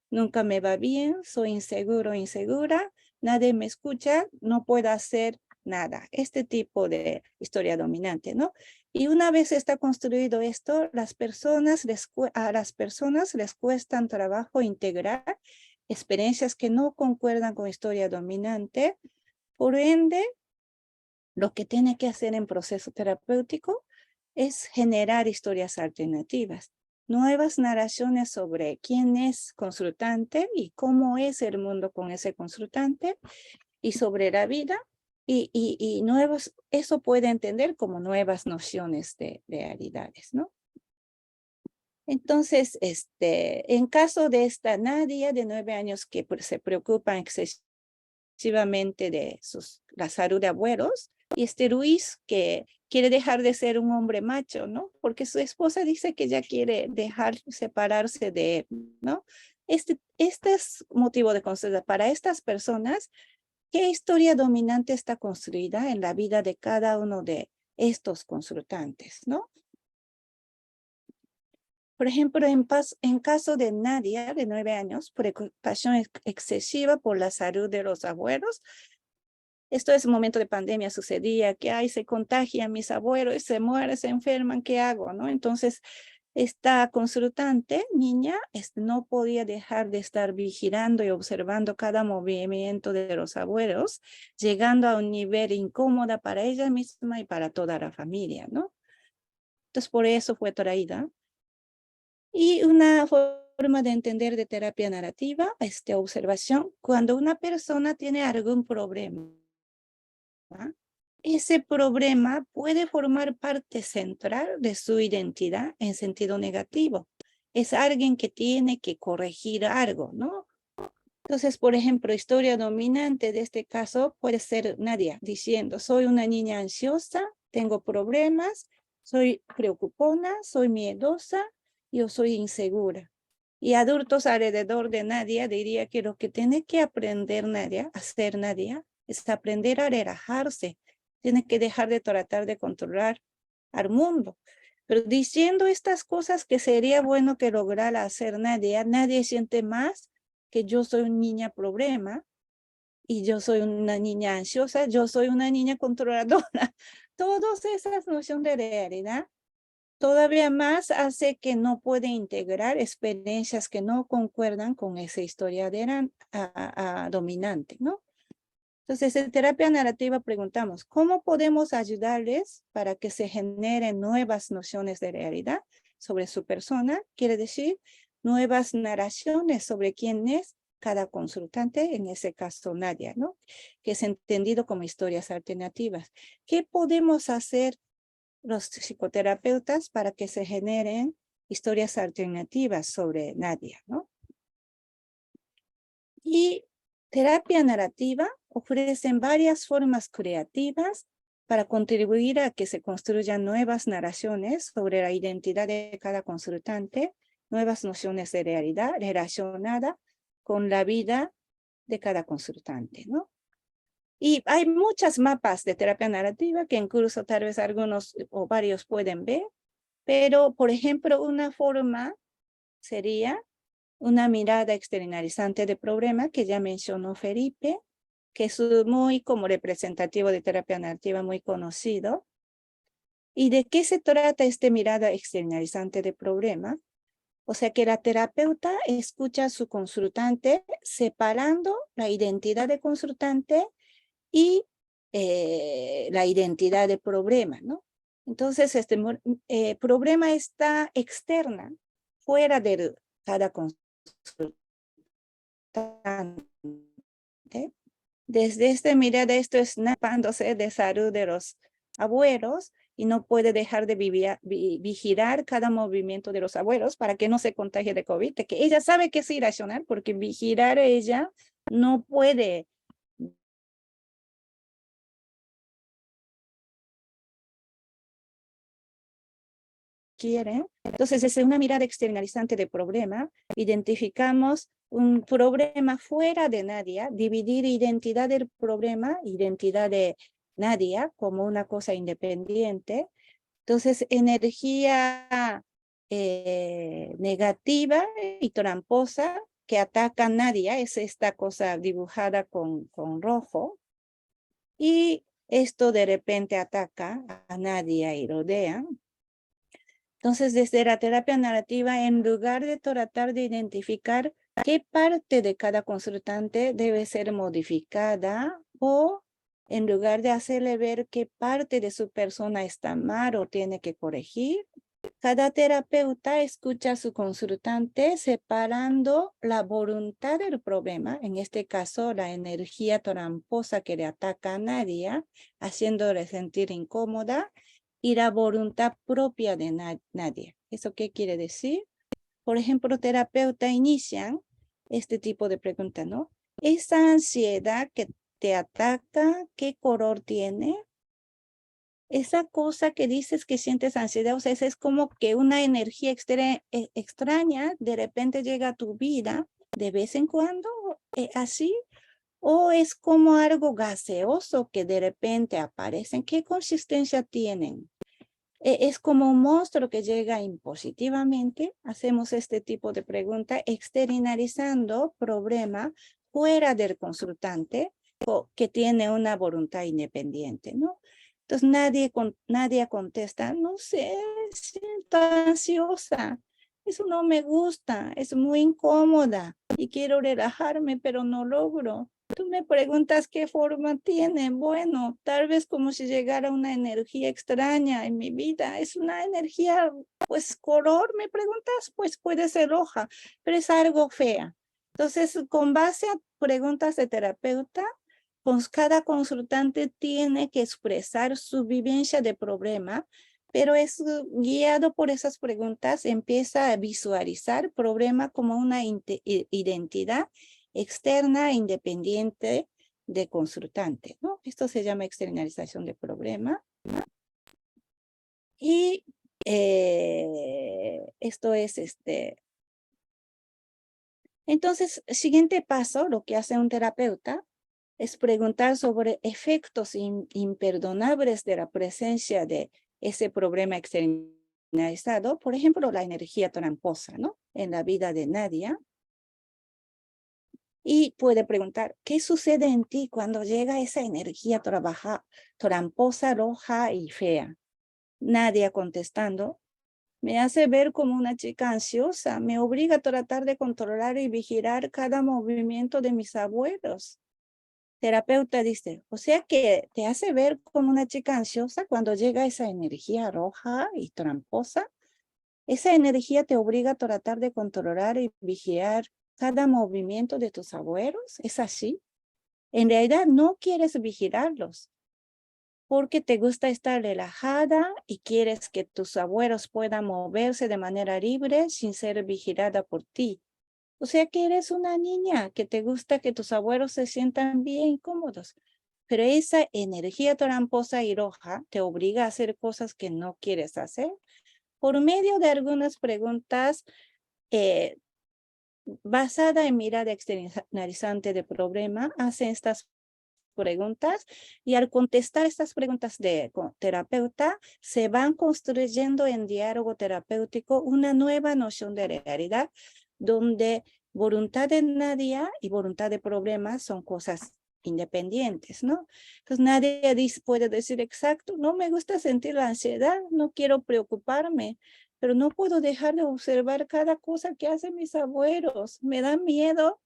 nunca me va bien, soy inseguro, insegura, nadie me escucha, no puedo hacer nada. Este tipo de historia dominante, ¿no? Y una vez está construido esto, a las personas les cuesta trabajo integrar experiencias que no concuerdan con historia dominante. Por ende, lo que tiene que hacer en proceso terapéutico es generar historias alternativas, nuevas narraciones sobre quién es consultante y cómo es el mundo con ese consultante y sobre la vida. Y eso puede entender como nuevas nociones de realidades, ¿no? Entonces, en caso de esta Nadia de 9 años que se preocupa excesivamente de la salud de abuelos, y Luis que quiere dejar de ser un hombre macho, ¿no? Porque su esposa dice que ya quiere separarse de él, ¿no? Este es motivo de consulta para estas personas. ¿Qué historia dominante está construida en la vida de cada uno de estos consultantes, ¿no? Por ejemplo, en caso de Nadia, de 9 años, preocupación excesiva por la salud de los abuelos. Esto es un momento de pandemia, sucedía que se contagian mis abuelos, se mueren, se enferman, ¿qué hago? ¿No? Entonces, esta consultante, niña, no podía dejar de estar vigilando y observando cada movimiento de los abuelos, llegando a un nivel incómodo para ella misma y para toda la familia, ¿no? Entonces, por eso fue traída. Y una forma de entender de terapia narrativa, observación, cuando una persona tiene algún problema, ese problema puede formar parte central de su identidad en sentido negativo. Es alguien que tiene que corregir algo, ¿no? Entonces, por ejemplo, historia dominante de este caso puede ser Nadia diciendo, soy una niña ansiosa, tengo problemas, soy preocupona, soy miedosa, yo soy insegura. Y adultos alrededor de Nadia diría que lo que tiene que aprender Nadia, hacer Nadia, es aprender a relajarse. Tiene que dejar de tratar de controlar al mundo. Pero diciendo estas cosas que sería bueno que lograra hacer Nadia, nadie siente más que yo soy una niña problema y yo soy una niña ansiosa, yo soy una niña controladora. Todas esas nociones de realidad todavía más hace que no puede integrar experiencias que no concuerdan con esa historia dominante, ¿no? Entonces, en terapia narrativa preguntamos, ¿cómo podemos ayudarles para que se generen nuevas nociones de realidad sobre su persona? Quiere decir, nuevas narraciones sobre quién es cada consultante, en ese caso Nadia, ¿no? Que es entendido como historias alternativas. ¿Qué podemos hacer los psicoterapeutas para que se generen historias alternativas sobre Nadia, ¿no? Y terapia narrativa ofrecen varias formas creativas para contribuir a que se construyan nuevas narraciones sobre la identidad de cada consultante, nuevas nociones de realidad relacionada con la vida de cada consultante, ¿no? Y hay muchas mapas de terapia narrativa que incluso tal vez algunos o varios pueden ver, pero por ejemplo una forma sería una mirada externalizante de problema que ya mencionó Felipe, que es muy como representativo de terapia narrativa muy conocido. ¿Y de qué se trata esta mirada externalizante de problema? O sea que la terapeuta escucha a su consultante separando la identidad de consultante y la identidad de problema, ¿no? Entonces, este problema está externa, fuera de cada consultante. Desde esta mirada, esto es napándose de salud de los abuelos y no puede dejar de vigilar cada movimiento de los abuelos para que no se contagie de COVID, que ella sabe que es irracional porque vigilar a ella no puede. Quieren. Entonces, es una mirada externalizante de problema. Identificamos un problema fuera de Nadia, dividir identidad del problema, identidad de Nadia como una cosa independiente. Entonces, energía negativa y tramposa que ataca a Nadia, es esta cosa dibujada con rojo. Y esto de repente ataca a Nadia y rodea. Entonces, desde la terapia narrativa, en lugar de tratar de identificar qué parte de cada consultante debe ser modificada o en lugar de hacerle ver qué parte de su persona está mal o tiene que corregir, cada terapeuta escucha a su consultante separando la voluntad del problema, en este caso la energía tramposa que le ataca a Nadia, haciéndole sentir incómoda, y la voluntad propia de Nadia. ¿Eso qué quiere decir? Por ejemplo, terapeuta inician este tipo de pregunta, ¿no? Esa ansiedad que te ataca, ¿qué color tiene? Esa cosa que dices que sientes ansiedad, o sea, es como que una energía extraña de repente llega a tu vida de vez en cuando, así, o es como algo gaseoso que de repente aparecen. ¿Qué consistencia tienen? Es como un monstruo que llega impositivamente. Hacemos este tipo de pregunta externalizando problema fuera del consultante que tiene una voluntad independiente, ¿no? Entonces nadie contesta, no sé, siento ansiosa, eso no me gusta, es muy incómoda y quiero relajarme, pero no logro. Tú me preguntas qué forma tiene. Bueno, tal vez como si llegara una energía extraña en mi vida. Es una energía, pues color, me preguntas, pues puede ser roja, pero es algo fea. Entonces, con base a preguntas de terapeuta, pues cada consultante tiene que expresar su vivencia de problema, pero es guiado por esas preguntas, empieza a visualizar problema como una identidad externa, independiente de consultante, ¿no? Esto se llama externalización de problema. Y esto es Entonces, siguiente paso, lo que hace un terapeuta es preguntar sobre efectos imperdonables de la presencia de ese problema externalizado, por ejemplo, la energía tramposa, ¿no? En la vida de Nadia. Y puede preguntar, ¿qué sucede en ti cuando llega esa energía tramposa, roja y fea? Nadia contestando, me hace ver como una chica ansiosa, me obliga a tratar de controlar y vigilar cada movimiento de mis abuelos. Terapeuta dice, o sea que te hace ver como una chica ansiosa cuando llega esa energía roja y tramposa. Esa energía te obliga a tratar de controlar y vigilar cada movimiento de tus abuelos. ¿Es así? En realidad no quieres vigilarlos porque te gusta estar relajada y quieres que tus abuelos puedan moverse de manera libre sin ser vigilada por ti. O sea que eres una niña que te gusta que tus abuelos se sientan bien cómodos. Pero esa energía tramposa y roja te obliga a hacer cosas que no quieres hacer. Por medio de algunas preguntas basada en mirada externalizante de problema, hacen estas preguntas y al contestar estas preguntas de terapeuta, se van construyendo en diálogo terapéutico una nueva noción de realidad donde voluntad de Nadia y voluntad de problema son cosas independientes, ¿no? Entonces nadie puede decir exacto, no me gusta sentir la ansiedad, no quiero preocuparme, pero no puedo dejar de observar cada cosa que hacen mis abuelos. Me da miedo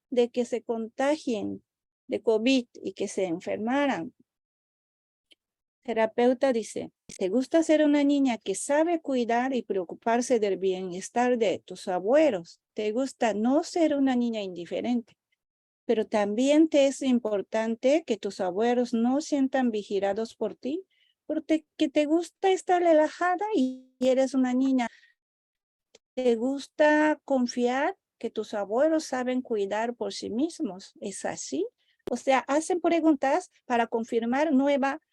de que se contagien de COVID y que se enfermaran. Terapeuta dice, ¿te gusta ser una niña que sabe cuidar y preocuparse del bienestar de tus abuelos? ¿Te gusta no ser una niña indiferente? Pero también te es importante que tus abuelos no sientan vigilados por ti, porque te gusta estar relajada y eres una niña. ¿Te gusta confiar que tus abuelos saben cuidar por sí mismos? ¿Es así? O sea, hacen preguntas para confirmar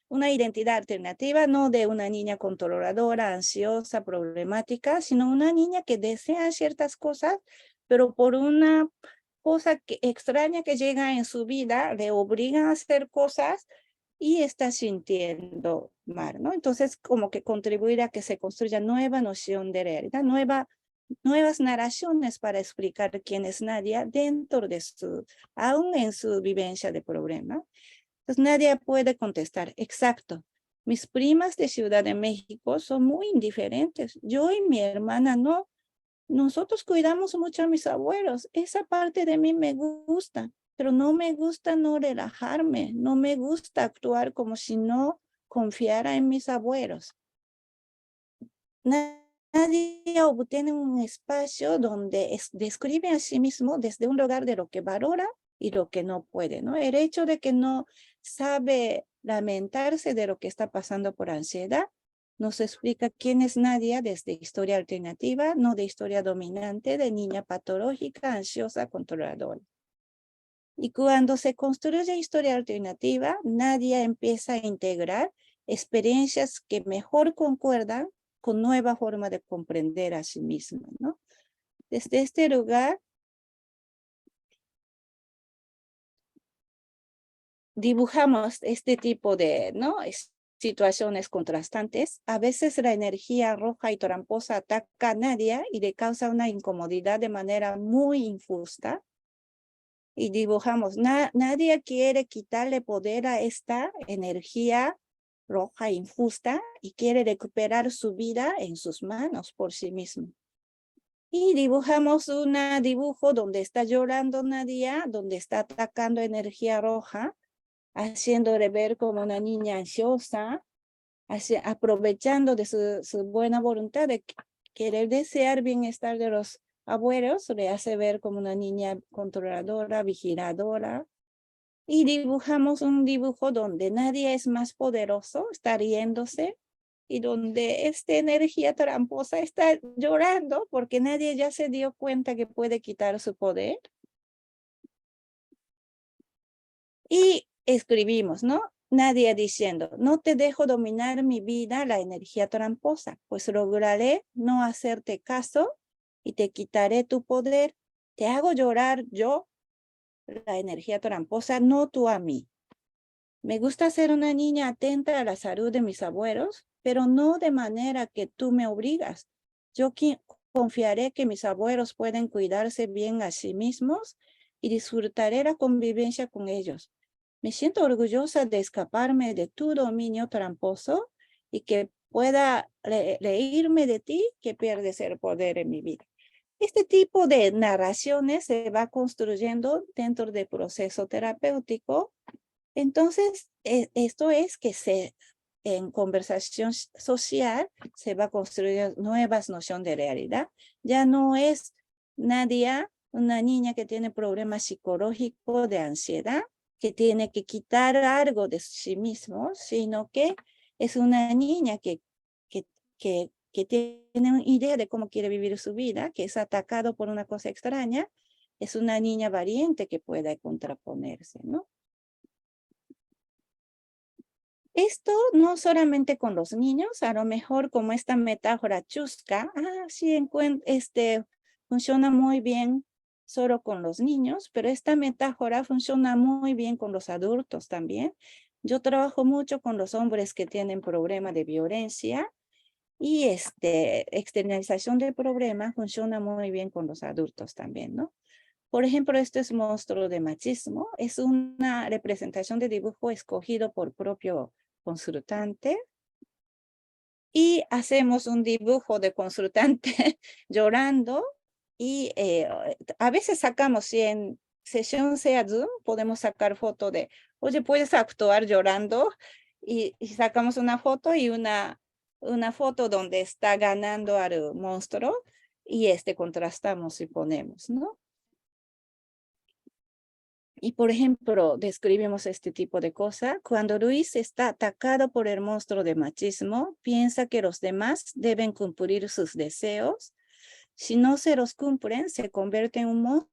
una identidad alternativa, no de una niña controladora, ansiosa, problemática, sino una niña que desea ciertas cosas, pero por una cosa extraña que llega en su vida, le obligan a hacer cosas y está sintiendo mal, ¿no? Entonces, como que contribuir a que se construya nueva noción de realidad, nuevas narraciones para explicar quién es Nadia dentro de aún en su vivencia de problema. Entonces Nadia puede contestar, exacto, mis primas de Ciudad de México son muy indiferentes, yo y mi hermana no, nosotros cuidamos mucho a mis abuelos, esa parte de mí me gusta, pero no me gusta no relajarme, no me gusta actuar como si no confiara en mis abuelos. Nadie obtiene un espacio donde describe a sí mismo desde un lugar de lo que valora y lo que no puede, ¿no? El hecho de que no sabe lamentarse de lo que está pasando por ansiedad nos explica quién es Nadia desde historia alternativa, no de historia dominante, de niña patológica, ansiosa, controladora. Y cuando se construye historia alternativa, Nadia empieza a integrar experiencias que mejor concuerdan con nueva forma de comprender a sí misma, ¿no? Desde este lugar, dibujamos este tipo de, ¿no? Situaciones contrastantes. A veces la energía roja y tramposa ataca a Nadia y le causa una incomodidad de manera muy injusta. Y dibujamos, nadie quiere quitarle poder a esta energía roja injusta y quiere recuperar su vida en sus manos por sí mismo. Y dibujamos un dibujo donde está llorando Nadia, donde está atacando energía roja, haciéndole ver como una niña ansiosa, aprovechando de su buena voluntad de querer desear bienestar de los abuelos, le hace ver como una niña controladora, vigiladora. Y dibujamos un dibujo donde nadie es más poderoso, está riéndose, y donde esta energía tramposa está llorando porque nadie ya se dio cuenta que puede quitar su poder. Y escribimos, ¿no? Nadia diciendo, no te dejo dominar mi vida, la energía tramposa, pues lograré no hacerte caso y te quitaré tu poder. Te hago llorar yo, la energía tramposa, no tú a mí. Me gusta ser una niña atenta a la salud de mis abuelos, pero no de manera que tú me obligas. Yo confiaré que mis abuelos pueden cuidarse bien a sí mismos y disfrutaré la convivencia con ellos. Me siento orgullosa de escaparme de tu dominio tramposo y que pueda reírme de ti que pierdes el poder en mi vida. Este tipo de narraciones se va construyendo dentro del proceso terapéutico. Entonces, esto es que en conversación social se va a construir nuevas nociones de realidad. Ya no es Nadia, una niña que tiene problemas psicológicos de ansiedad, que tiene que quitar algo de sí mismo, sino que es una niña que tiene una idea de cómo quiere vivir su vida, que es atacado por una cosa extraña. Es una niña valiente que pueda contraponerse, ¿no? Esto no solamente con los niños, a lo mejor como esta metáfora chusca, sí, funciona muy bien solo con los niños, pero esta metáfora funciona muy bien con los adultos también. Yo trabajo mucho con los hombres que tienen problemas de violencia y externalización del problema funciona muy bien con los adultos también, ¿no? Por ejemplo, este es Monstruo de Machismo. Es una representación de dibujo escogido por propio consultante y hacemos un dibujo de consultante llorando y a veces sacamos, si en sesión sea Zoom, podemos sacar foto de, oye, ¿puedes actuar llorando? Y sacamos una foto y una foto donde está ganando al monstruo y contrastamos y ponemos, ¿no? Y, por ejemplo, describimos este tipo de cosa. Cuando Luis está atacado por el monstruo de machismo, piensa que los demás deben cumplir sus deseos. Si no se los cumplen, se convierte en un monstruo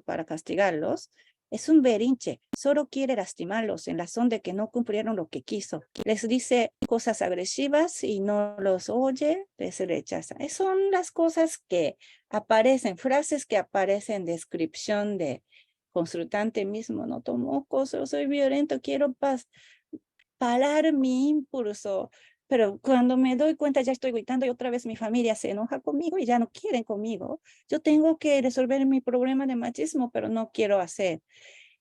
para castigarlos. Es un berrinche, solo quiere lastimarlos en razón de que no cumplieron lo que quiso. Les dice cosas agresivas y no los oye, les rechaza. Son las cosas que aparecen, frases que aparecen en descripción de consultante mismo. No tomo cosas, soy violento, quiero parar mi impulso. Pero cuando me doy cuenta ya estoy gritando y otra vez mi familia se enoja conmigo y ya no quieren conmigo. Yo tengo que resolver mi problema de machismo, pero no quiero hacer.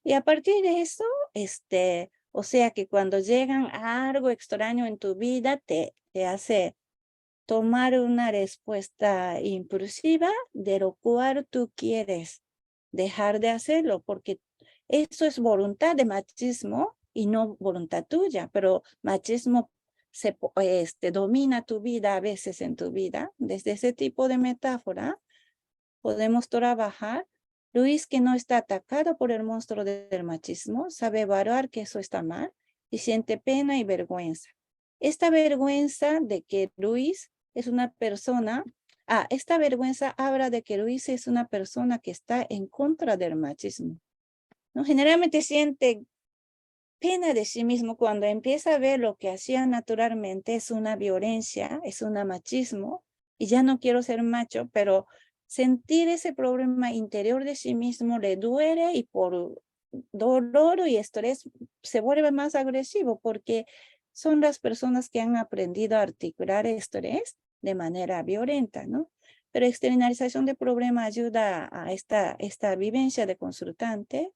Y a partir de eso, o sea que cuando llegan a algo extraño en tu vida, te hace tomar una respuesta impulsiva de lo cual tú quieres dejar de hacerlo, porque eso es voluntad de machismo y no voluntad tuya, pero machismo domina tu vida a veces en tu vida. Desde ese tipo de metáfora podemos trabajar. Luis, que no está atacado por el monstruo del machismo, sabe evaluar que eso está mal y siente pena y vergüenza. Esta vergüenza de que Luis es una persona, esta vergüenza habla de que Luis es una persona que está en contra del machismo, ¿no? Generalmente siente pena de sí mismo cuando empieza a ver lo que hacía naturalmente es una violencia, es un machismo, y ya no quiero ser macho, pero sentir ese problema interior de sí mismo le duele y por dolor y estrés se vuelve más agresivo porque son las personas que han aprendido a articular estrés de manera violenta, ¿no? Pero externalización de problema ayuda a esta vivencia de consultante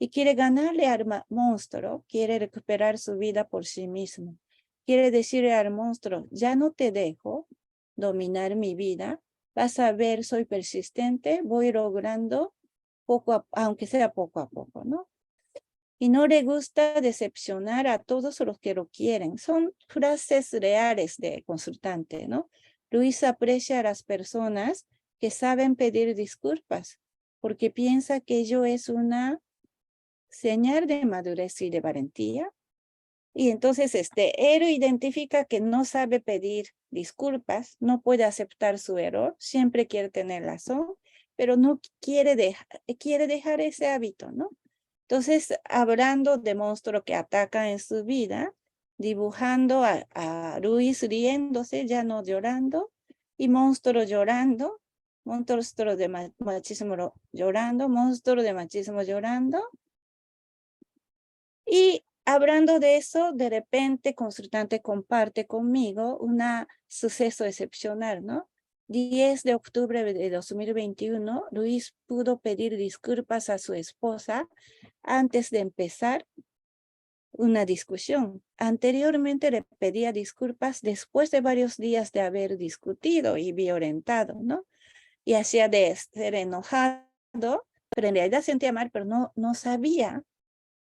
y quiere ganarle al monstruo, quiere recuperar su vida por sí mismo. Quiere decirle al monstruo, ya no te dejo dominar mi vida, vas a ver, soy persistente, voy logrando aunque sea poco a poco, ¿no? Y no le gusta decepcionar a todos los que lo quieren. Son frases reales de consultante, ¿no? Luis aprecia a las personas que saben pedir disculpas porque piensa que ello es una señal de madurez y de valentía. Y entonces él identifica que no sabe pedir disculpas, no puede aceptar su error, siempre quiere tener razón, pero no quiere dejar ese hábito, ¿no? Entonces, hablando de monstruo que ataca en su vida, dibujando a Luis riéndose, ya no llorando, y monstruo llorando, monstruo de machismo llorando, monstruo de machismo llorando. Y hablando de eso, de repente, consultante comparte conmigo un suceso excepcional, ¿no? 10 de octubre de 2021, Luis pudo pedir disculpas a su esposa antes de empezar una discusión. Anteriormente le pedía disculpas después de varios días de haber discutido y violentado, ¿no? Y hacía de ser enojado, pero en realidad sentía mal, pero no sabía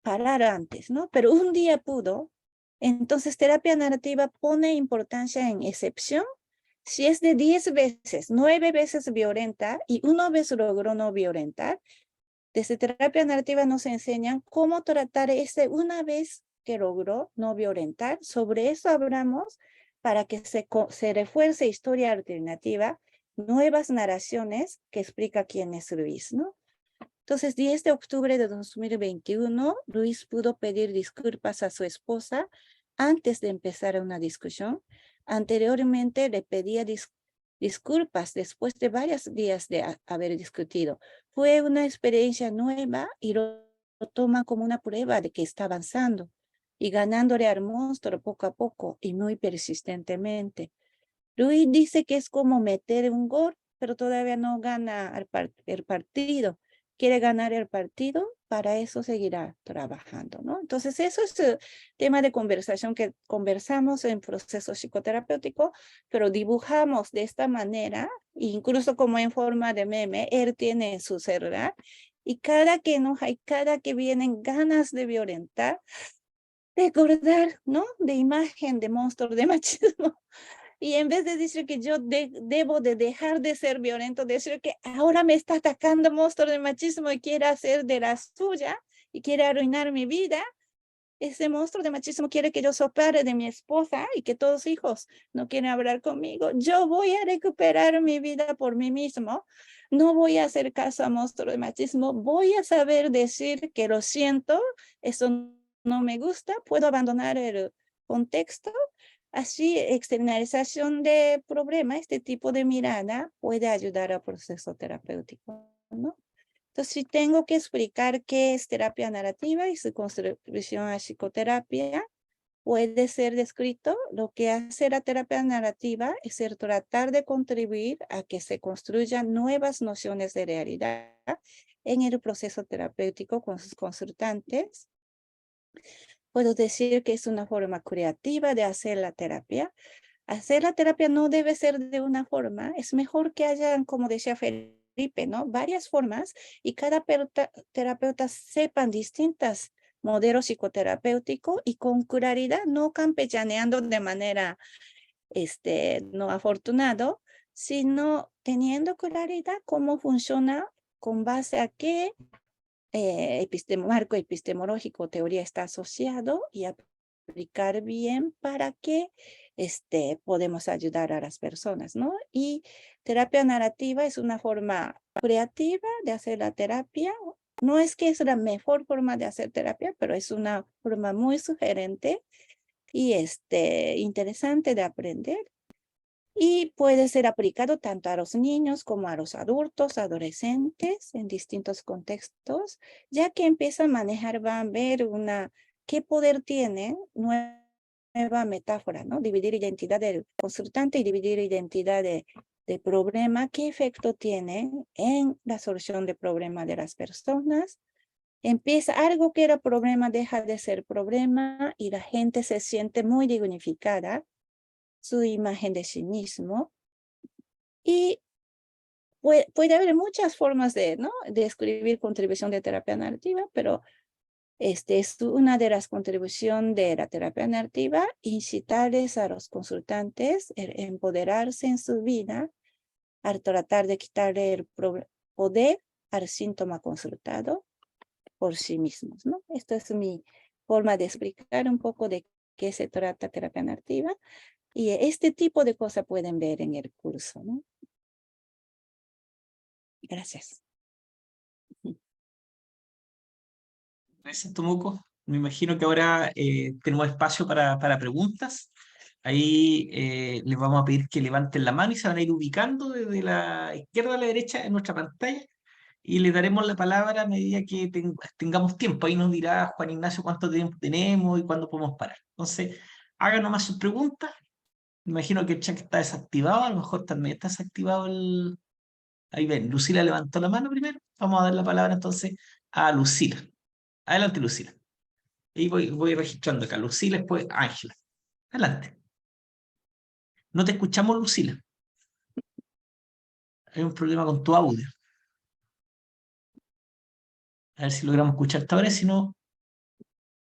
parar antes, ¿no? Pero un día pudo. Entonces, terapia narrativa pone importancia en excepción. Si es de 10 veces, 9 veces violenta y una vez logró no violentar, desde terapia narrativa nos enseñan cómo tratar ese una vez que logró no violentar. Sobre eso hablamos para que se refuerce historia alternativa, nuevas narraciones que explica quién es Luis, ¿no? Entonces, 10 de octubre de 2021, Luis pudo pedir disculpas a su esposa antes de empezar una discusión. Anteriormente le pedía disculpas después de varios días de haber discutido. Fue una experiencia nueva y lo toma como una prueba de que está avanzando y ganándole al monstruo poco a poco y muy persistentemente. Luis dice que es como meter un gol, pero todavía no gana el partido. Quiere ganar el partido, para eso seguirá trabajando, ¿no? Entonces, eso es el tema de conversación que conversamos en proceso psicoterapéutico, pero dibujamos de esta manera, incluso como en forma de meme, él tiene su celular, y cada que enoja y cada que vienen ganas de violentar, recordar, ¿no? De imagen de monstruo de machismo. Y en vez de decir que yo debo de dejar de ser violento, decir que ahora me está atacando monstruo de machismo y quiere hacer de la suya y quiere arruinar mi vida, ese monstruo de machismo quiere que yo separe de mi esposa y que todos hijos no quieren hablar conmigo. Yo voy a recuperar mi vida por mí mismo. No voy a hacer caso a monstruo de machismo. Voy a saber decir que lo siento, eso no me gusta, puedo abandonar el contexto. Así, externalización de problema, este tipo de mirada puede ayudar al proceso terapéutico, ¿no? Entonces, si tengo que explicar qué es terapia narrativa y su contribución a psicoterapia, puede ser descrito. Lo que hace la terapia narrativa es el tratar de contribuir a que se construyan nuevas nociones de realidad en el proceso terapéutico con sus consultantes. Puedo decir que es una forma creativa de hacer la terapia. Hacer la terapia no debe ser de una forma. Es mejor que hayan, como decía Felipe, ¿no? Varias formas y cada terapeuta sepan distintos modelos psicoterapéuticos y con claridad, no campechaneando de manera no afortunado, sino teniendo claridad cómo funciona con base a qué marco epistemológico, teoría está asociado y aplicar bien para que podemos ayudar a las personas, ¿no? Y terapia narrativa es una forma creativa de hacer la terapia. No es que es la mejor forma de hacer terapia, pero es una forma muy sugerente y interesante de aprender. Y puede ser aplicado tanto a los niños como a los adultos, adolescentes, en distintos contextos, ya que empieza a manejar, van a ver qué poder tiene nueva metáfora, ¿no? Dividir identidad del consultante y dividir identidad de problema, qué efecto tiene en la solución de problema de las personas. Empieza algo que era problema, deja de ser problema y la gente se siente muy dignificada su imagen de sí mismo. Y puede haber muchas formas de escribir contribución de terapia narrativa, pero es una de las contribuciones de la terapia narrativa, incitarles a los consultantes a empoderarse en su vida al tratar de quitarle el poder al síntoma consultado por sí mismos, ¿no? Esto es mi forma de explicar un poco de qué se trata terapia narrativa. Y este tipo de cosas pueden ver en el curso, ¿no? Gracias. Gracias, Tomuco. Me imagino que ahora tenemos espacio para preguntas. Ahí les vamos a pedir que levanten la mano y se van a ir ubicando desde la izquierda a la derecha en nuestra pantalla y les daremos la palabra a medida que tengamos tiempo. Ahí nos dirá Juan Ignacio cuánto tiempo tenemos y cuándo podemos parar. Entonces, hagan nomás sus preguntas. Me imagino que el chat está desactivado, a lo mejor también está desactivado el... Ahí ven, Lucila levantó la mano primero. Vamos a dar la palabra entonces a Lucila. Adelante, Lucila. Y voy registrando acá. Lucila, después Ángela. Adelante. No te escuchamos, Lucila. Hay un problema con tu audio. A ver si logramos escucharte ahora, si no...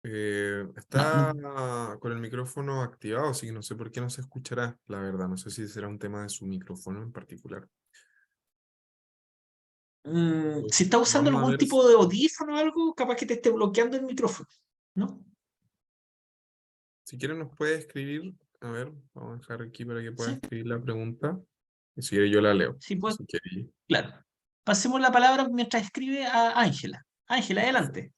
Está No. con el micrófono activado, así que no sé por qué no se escuchará, la verdad. No sé si será un tema de su micrófono en particular. Si está usando Vamos a algún ver. tipo de audífono o algo, capaz que te esté bloqueando el micrófono, ¿no? Si quiere nos puede escribir. A ver, vamos a dejar aquí para que pueda Sí, escribir la pregunta. Y si quiere yo la leo. sí, pues, Si quiere. claro. Pasemos la palabra mientras escribe a Ángela. Ángela, adelante.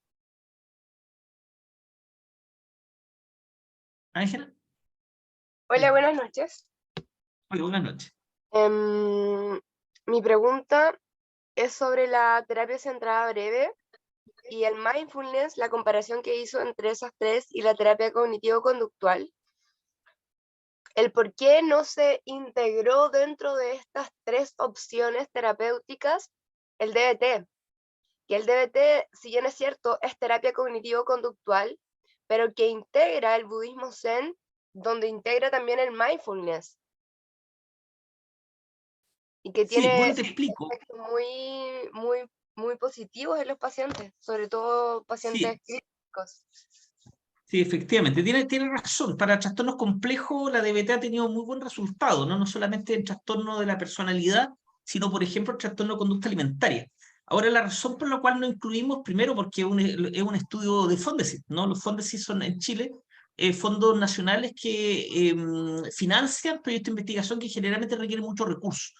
Ángela, Hola, buenas noches. oye, buenas noches. Mi pregunta es sobre la terapia centrada breve y el mindfulness, la comparación que hizo entre esas tres y la terapia cognitivo-conductual. El por qué no se integró dentro de estas tres opciones terapéuticas el DBT. Que el DBT, si bien es cierto, es terapia cognitivo-conductual, pero que integra el budismo zen, donde integra también el mindfulness. Y que Sí, tiene bueno, te explico. efectos muy positivos en los pacientes, sobre todo pacientes Sí, críticos. sí, efectivamente, tiene razón. Para trastornos complejos, la DBT ha tenido muy buen resultado, ¿no? No solamente en trastorno de la personalidad, sino, por ejemplo, el trastorno de conducta alimentaria. Ahora, la razón por la cual no incluimos, primero, porque es un estudio de Fondesit, ¿no? Los Fondesit son en Chile fondos nacionales que financian proyectos de investigación que generalmente requieren muchos recursos.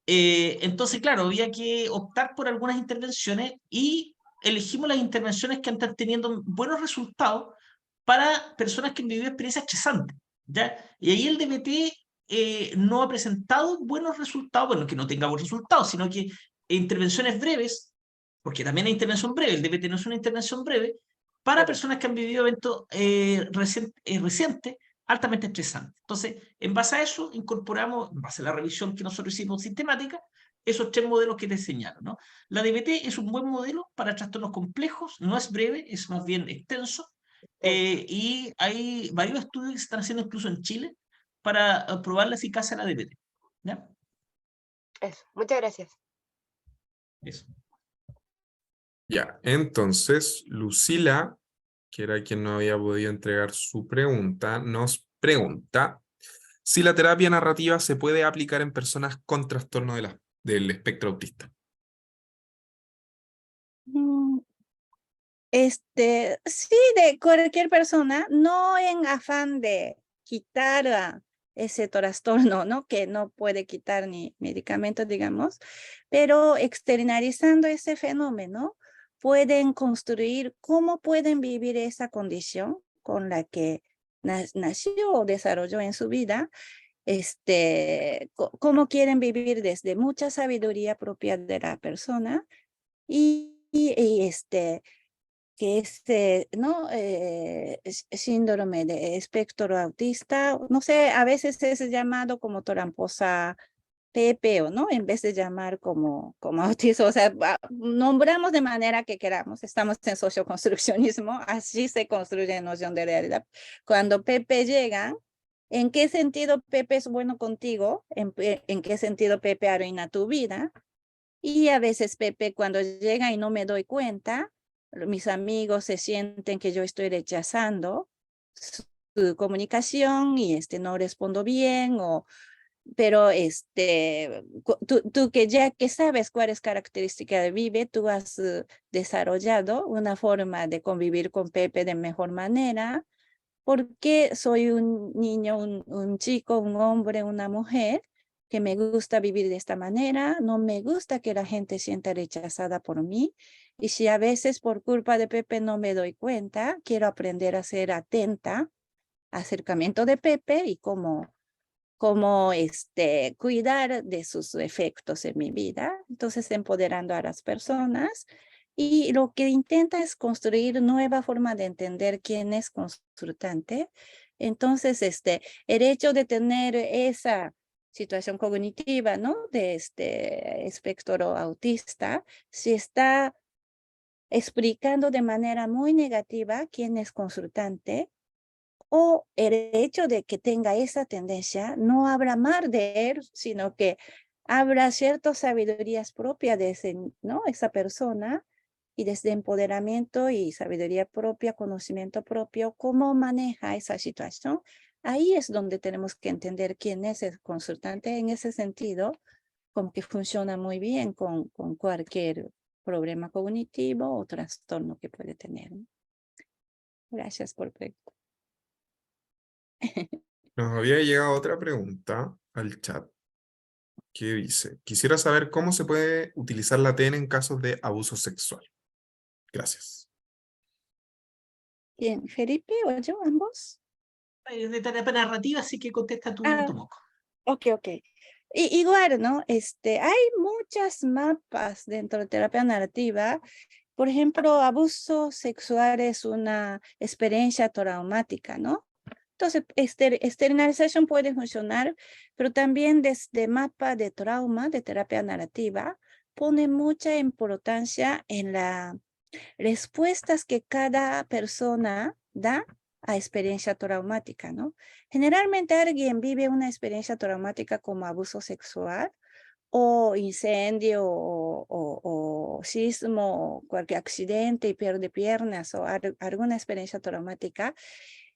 Entonces, claro, había que optar por algunas intervenciones y elegimos las intervenciones que están teniendo buenos resultados para personas que han vivido experiencias estresantes, ¿ya? Y ahí el DBT no ha presentado buenos resultados, bueno, que no tenga buenos resultados, sino que intervenciones breves, porque también hay intervención breve, el DBT no es una intervención breve, para Claro. personas que han vivido eventos recientes altamente estresantes. Entonces, en base a eso, incorporamos, en base a la revisión que nosotros hicimos sistemática, esos tres modelos que te señalo, ¿no? La DBT es un buen modelo para trastornos complejos, no es breve, es más bien extenso, y hay varios estudios que se están haciendo incluso en Chile para probar la eficacia de la DBT. ¿Ya? Eso. Muchas gracias. Eso. Ya, entonces, Lucila, que era quien no había podido entregar su pregunta, nos pregunta si la terapia narrativa se puede aplicar en personas con trastorno del espectro autista. Mm, sí, de cualquier persona, no en afán de quitar ese trastorno, ¿no? Que no puede quitar ni medicamentos, digamos, pero externalizando ese fenómeno, pueden construir cómo pueden vivir esa condición con la que nació o desarrolló en su vida, cómo quieren vivir desde mucha sabiduría propia de la persona y que ¿no? Síndrome de espectro autista, no sé, a veces es llamado como tramposa PPO, ¿no? En vez de llamar como autismo, o sea, nombramos de manera que queramos, estamos en socioconstruccionismo, así se construye noción de realidad. Cuando Pepe llega, ¿en qué sentido Pepe es bueno contigo? ¿En qué sentido Pepe arruina tu vida? Y a veces Pepe cuando llega y no me doy cuenta, mis amigos se sienten que yo estoy rechazando su comunicación y no respondo bien, pero tú que ya que sabes cuáles características vive, tú has desarrollado una forma de convivir con Pepe de mejor manera, porque soy un niño, un chico, un hombre, una mujer, que me gusta vivir de esta manera, no me gusta que la gente sienta rechazada por mí, y si a veces por culpa de Pepe no me doy cuenta, quiero aprender a ser atenta, acercamiento de Pepe y cómo cuidar de sus efectos en mi vida. Entonces, empoderando a las personas. Y lo que intenta es construir nueva forma de entender quién es consultante. Entonces, el hecho de tener esa situación cognitiva, ¿no? De espectro autista, si está explicando de manera muy negativa quién es consultante, o el hecho de que tenga esa tendencia, no habla mal de él, sino que habrá ciertas sabidurías propias de ese, ¿no? Esa persona, y desde empoderamiento y sabiduría propia, conocimiento propio, cómo maneja esa situación. Ahí es donde tenemos que entender quién es el consultante. En ese sentido, como que funciona muy bien con cualquier problema cognitivo o trastorno que puede tener, ¿no? Gracias por preguntar. Nos había llegado otra pregunta al chat que dice, quisiera saber cómo se puede utilizar la TN en casos de abuso sexual. Gracias. Bien, Felipe o yo, ambos. De terapia narrativa, así que contesta tu Ah, moco. ok. Igual, ¿no? Hay muchas mapas dentro de terapia narrativa. Por ejemplo, abuso sexual es una experiencia traumática, ¿no? Entonces, externalización puede funcionar, pero también desde mapa de trauma, de terapia narrativa, pone mucha importancia en las respuestas que cada persona da a experiencia traumática, ¿no? Generalmente alguien vive una experiencia traumática como abuso sexual o incendio o sismo, o cualquier accidente y pierde piernas o alguna experiencia traumática.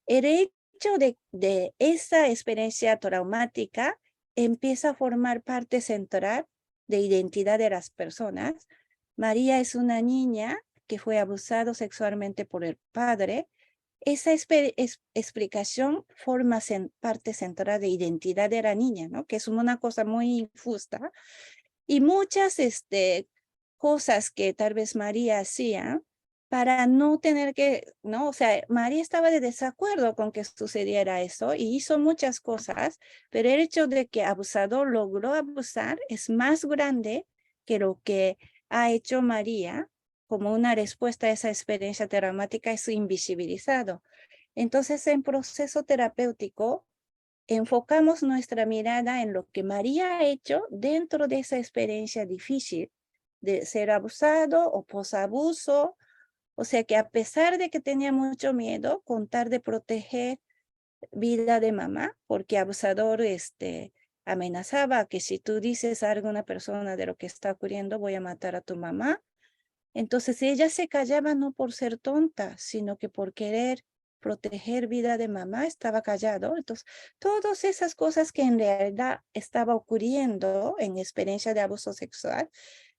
El hecho de esa experiencia traumática empieza a formar parte central de identidad de las personas. María es una niña que fue abusado sexualmente por el padre. Esa explicación forma parte central de identidad de la niña, ¿no? Que es una cosa muy injusta. Y muchas cosas que tal vez María hacía para no tener que, ¿no? O sea, María estaba de desacuerdo con que sucediera eso y hizo muchas cosas, pero el hecho de que abusador logró abusar es más grande que lo que ha hecho María como una respuesta a esa experiencia traumática, es invisibilizado. Entonces, en proceso terapéutico, enfocamos nuestra mirada en lo que María ha hecho dentro de esa experiencia difícil de ser abusado o posabuso. O sea que a pesar de que tenía mucho miedo, contar de proteger vida de mamá, porque abusador amenazaba que si tú dices a alguna persona de lo que está ocurriendo, voy a matar a tu mamá. Entonces ella se callaba no por ser tonta, sino que por querer proteger vida de mamá estaba callado. Entonces, todas esas cosas que en realidad estaba ocurriendo en experiencia de abuso sexual,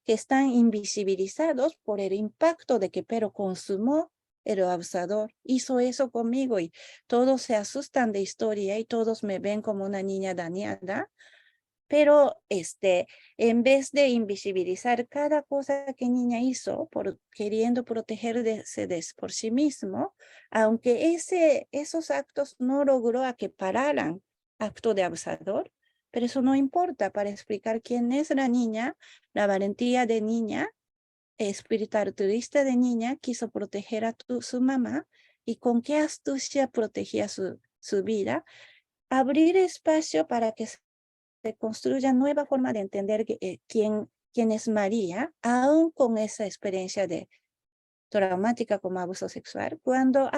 que están invisibilizados por el impacto de que pero consumó el abusador, hizo eso conmigo y todos se asustan de historia y todos me ven como una niña dañada. Pero en vez de invisibilizar cada cosa que niña hizo por queriendo protegerse por sí mismo, aunque esos actos no logró a que pararan acto de abusador, pero eso no importa para explicar quién es la niña, la valentía de niña, espíritu altruista de niña, quiso proteger a su mamá y con qué astucia protegía su vida, abrir espacio para que se construya nueva forma de entender quién es María, aún con esa experiencia de traumática como abuso sexual, cuando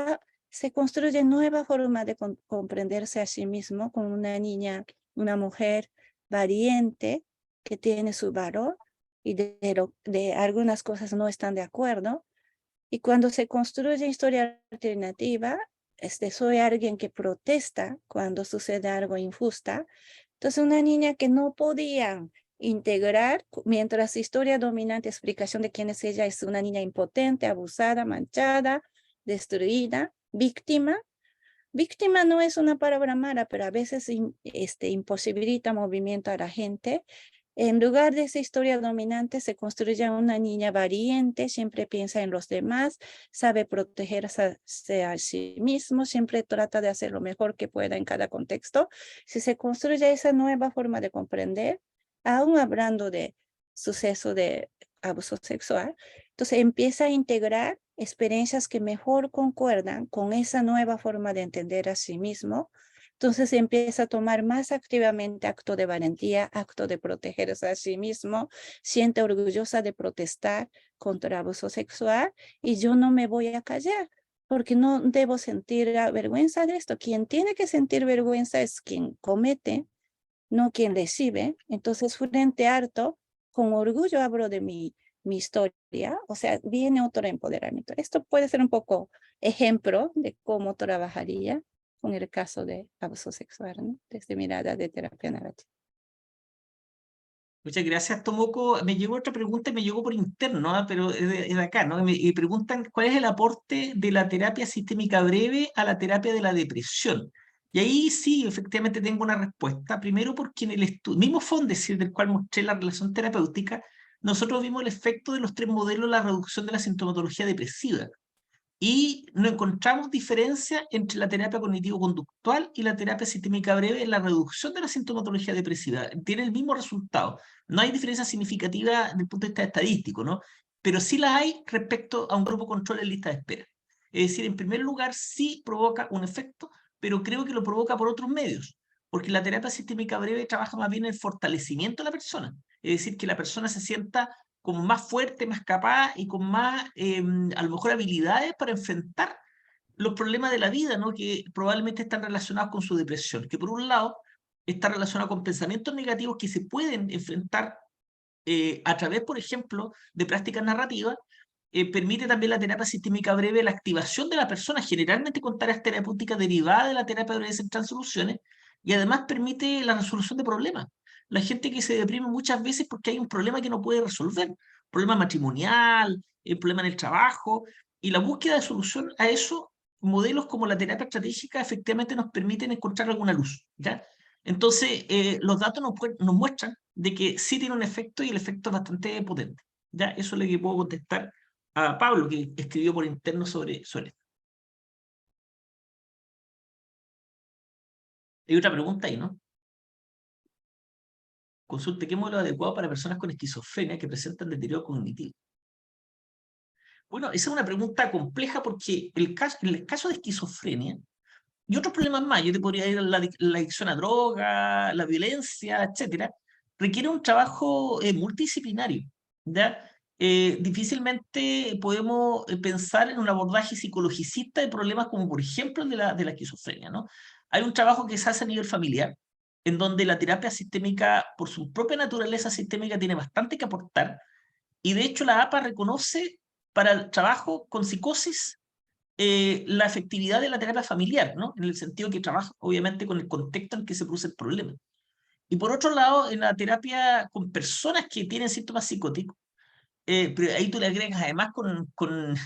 se construye nueva forma de comprenderse a sí mismo como una niña, una mujer valiente que tiene su valor y de algunas cosas no están de acuerdo. Y cuando se construye historia alternativa, soy alguien que protesta cuando sucede algo injusta. Entonces, una niña que no podía integrar, mientras historia dominante, explicación de quién es ella, es una niña impotente, abusada, manchada, destruida, víctima, víctima no es una palabra mala, pero a veces imposibilita movimiento a la gente. En lugar de esa historia dominante, se construye una niña valiente, siempre piensa en los demás, sabe protegerse a sí mismo, siempre trata de hacer lo mejor que pueda en cada contexto. Si se construye esa nueva forma de comprender, aún hablando de suceso de abuso sexual, entonces empieza a integrar experiencias que mejor concuerdan con esa nueva forma de entender a sí mismo. Entonces empieza a tomar más activamente acto de valentía, acto de protegerse a sí mismo, siente orgullosa de protestar contra el abuso sexual y yo no me voy a callar porque no debo sentir vergüenza de esto. Quien tiene que sentir vergüenza es quien comete, no quien recibe. Entonces frente a harto, con orgullo hablo de mi historia, o sea, viene otro empoderamiento. Esto puede ser un poco ejemplo de cómo trabajaría con el caso de abuso sexual, ¿no? Desde mirada de terapia narrativa. Muchas gracias, Tomoko. Me llegó otra pregunta, me llegó por interno, pero es de acá, ¿no? Me preguntan cuál es el aporte de la terapia sistémica breve a la terapia de la depresión. Y ahí sí, efectivamente tengo una respuesta. Primero porque en el mismo Fondesit, del cual mostré la relación terapéutica, nosotros vimos el efecto de los 3 modelos en la reducción de la sintomatología depresiva. Y no encontramos diferencia entre la terapia cognitivo-conductual y la terapia sistémica breve en la reducción de la sintomatología depresiva. Tiene el mismo resultado. No hay diferencia significativa desde el punto de vista estadístico, ¿no? Pero sí la hay respecto a un grupo control en lista de espera. Es decir, en primer lugar, sí provoca un efecto, pero creo que lo provoca por otros medios, porque la terapia sistémica breve trabaja más bien en el fortalecimiento de la persona. Es decir, que la persona se sienta como más fuerte, más capaz y con más, a lo mejor, habilidades para enfrentar los problemas de la vida, ¿no? Que probablemente están relacionados con su depresión, que por un lado está relacionado con pensamientos negativos que se pueden enfrentar a través, por ejemplo, de prácticas narrativas. Permite también la terapia sistémica breve la activación de la persona, generalmente con tareas terapéuticas derivadas de la terapia breve central soluciones, y además permite la resolución de problemas. La gente que se deprime muchas veces porque hay un problema que no puede resolver, problema matrimonial, problema en el trabajo, y la búsqueda de solución a eso, modelos como la terapia estratégica efectivamente nos permiten encontrar alguna luz, ¿ya? Entonces, los datos nos muestran de que sí tiene un efecto y el efecto es bastante potente. ¿Ya? Eso es lo que puedo contestar a Pablo, que escribió por interno sobre esto. Hay otra pregunta ahí, ¿no? Consulte qué modelo adecuado para personas con esquizofrenia que presentan deterioro cognitivo. Bueno, esa es una pregunta compleja porque en el caso de esquizofrenia y otros problemas más, yo te podría ir a la adicción a droga, la violencia, etcétera, requiere un trabajo multidisciplinario, ¿ya? Difícilmente podemos pensar en un abordaje psicologicista de problemas como, por ejemplo, el de la esquizofrenia, ¿no? Hay un trabajo que se hace a nivel familiar, en donde la terapia sistémica, por su propia naturaleza sistémica, tiene bastante que aportar, y de hecho la APA reconoce para el trabajo con psicosis la efectividad de la terapia familiar, ¿no? En el sentido que trabaja, obviamente, con el contexto en que se produce el problema. Y por otro lado, en la terapia con personas que tienen síntomas psicóticos, pero ahí tú le agregas además con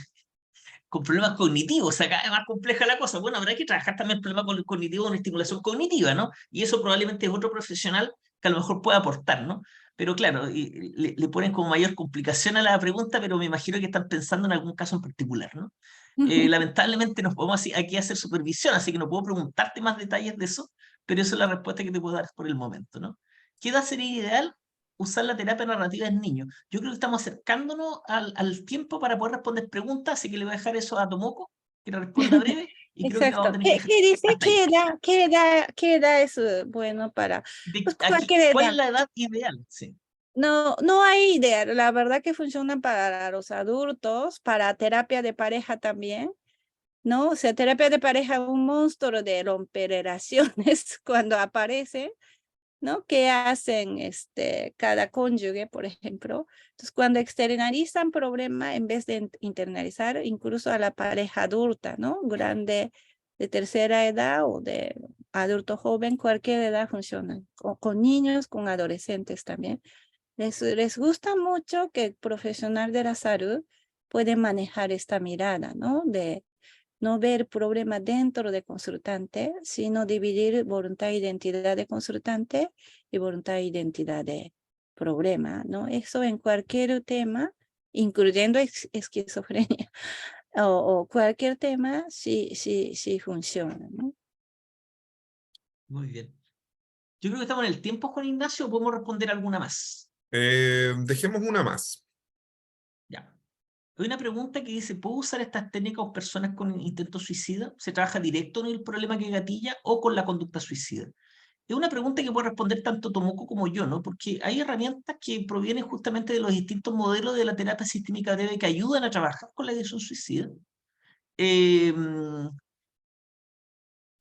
problemas cognitivos, o sea, cada vez más compleja la cosa. Bueno, habrá que trabajar también el problema cognitivo con estimulación cognitiva, ¿no? Y eso probablemente es otro profesional que a lo mejor pueda aportar, ¿no? Pero claro, le ponen como mayor complicación a la pregunta, pero me imagino que están pensando en algún caso en particular, ¿no? Lamentablemente nos podemos aquí hacer supervisión, así que no puedo preguntarte más detalles de eso, pero esa es la respuesta que te puedo dar por el momento, ¿no? ¿Qué edad sería ideal usar la terapia narrativa en niños? Yo creo que estamos acercándonos al tiempo para poder responder preguntas, así que le voy a dejar eso a Tomoko, que le responda breve, y creo que vamos a Exacto. tener que dejar ¿Qué dice? hasta ahí. ¿Qué edad es bueno para pues, Aquí, cualquier ¿cuál es edad? la edad ideal? Sí. No, no hay idea. La verdad que funciona para los adultos, para terapia de pareja también, ¿no? O sea, terapia de pareja es un monstruo de romper relaciones cuando aparece, ¿no? ¿Qué hacen cada cónyuge, por ejemplo? Entonces, cuando externalizan problema, en vez de internalizar, incluso a la pareja adulta, ¿no? Grande, de tercera edad o de adulto joven, cualquier edad funciona. Con niños, con adolescentes también. Les gusta mucho que el profesional de la salud puede manejar esta mirada, ¿no? De no ver problemas dentro de consultante, sino dividir voluntad e identidad de consultante y voluntad e identidad de problema, ¿no? Eso en cualquier tema, incluyendo esquizofrenia, o cualquier tema, sí funciona, ¿no? Muy bien. Yo creo que estamos en el tiempo, Juan Ignacio, o podemos responder alguna más. Dejemos una más. Ya. Hay una pregunta que dice, ¿puedo usar estas técnicas con personas con intento suicida? ¿Se trabaja directo en el problema que gatilla o con la conducta suicida? Es una pregunta que puede responder tanto Tomoko como yo, ¿no? Porque hay herramientas que provienen justamente de los distintos modelos de la terapia sistémica breve que ayudan a trabajar con la ideación suicida.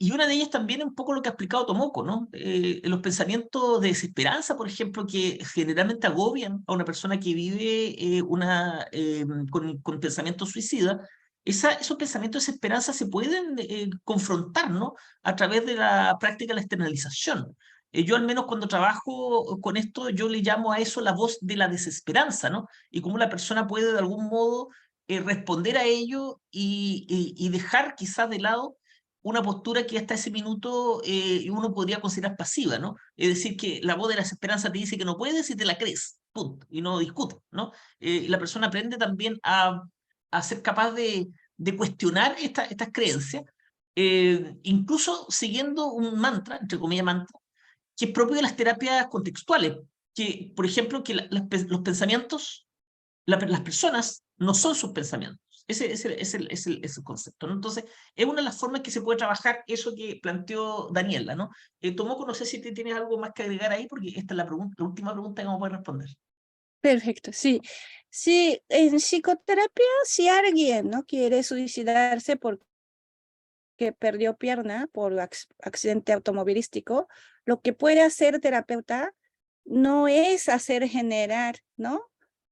Y una de ellas también es un poco lo que ha explicado Tomoko, ¿no? Los pensamientos de desesperanza, por ejemplo, que generalmente agobian a una persona que vive con pensamientos suicidas. Esos pensamientos de desesperanza se pueden confrontar, ¿no? A través de la práctica de la externalización. Yo al menos cuando trabajo con esto, yo le llamo a eso la voz de la desesperanza, ¿no? Y cómo la persona puede de algún modo responder a ello y dejar quizás de lado una postura que hasta ese minuto uno podría considerar pasiva, ¿no? Es decir, que la voz de la esperanza te dice que no puedes y te la crees, punto, y no discutes, ¿no? Y la persona aprende también a ser capaz de cuestionar estas creencias, incluso siguiendo un mantra, entre comillas mantra, que es propio de las terapias contextuales, que, por ejemplo, que los pensamientos, las personas no son sus pensamientos. Ese es el concepto, ¿no? Entonces, es una de las formas que se puede trabajar eso que planteó Daniela, ¿no? Tomoko, no sé si te tienes algo más que agregar ahí, porque esta es la última pregunta que vamos a poder responder. Perfecto, sí. Sí, en psicoterapia, si alguien no quiere suicidarse porque perdió pierna por accidente automovilístico, lo que puede hacer el terapeuta no es hacer generar, ¿no?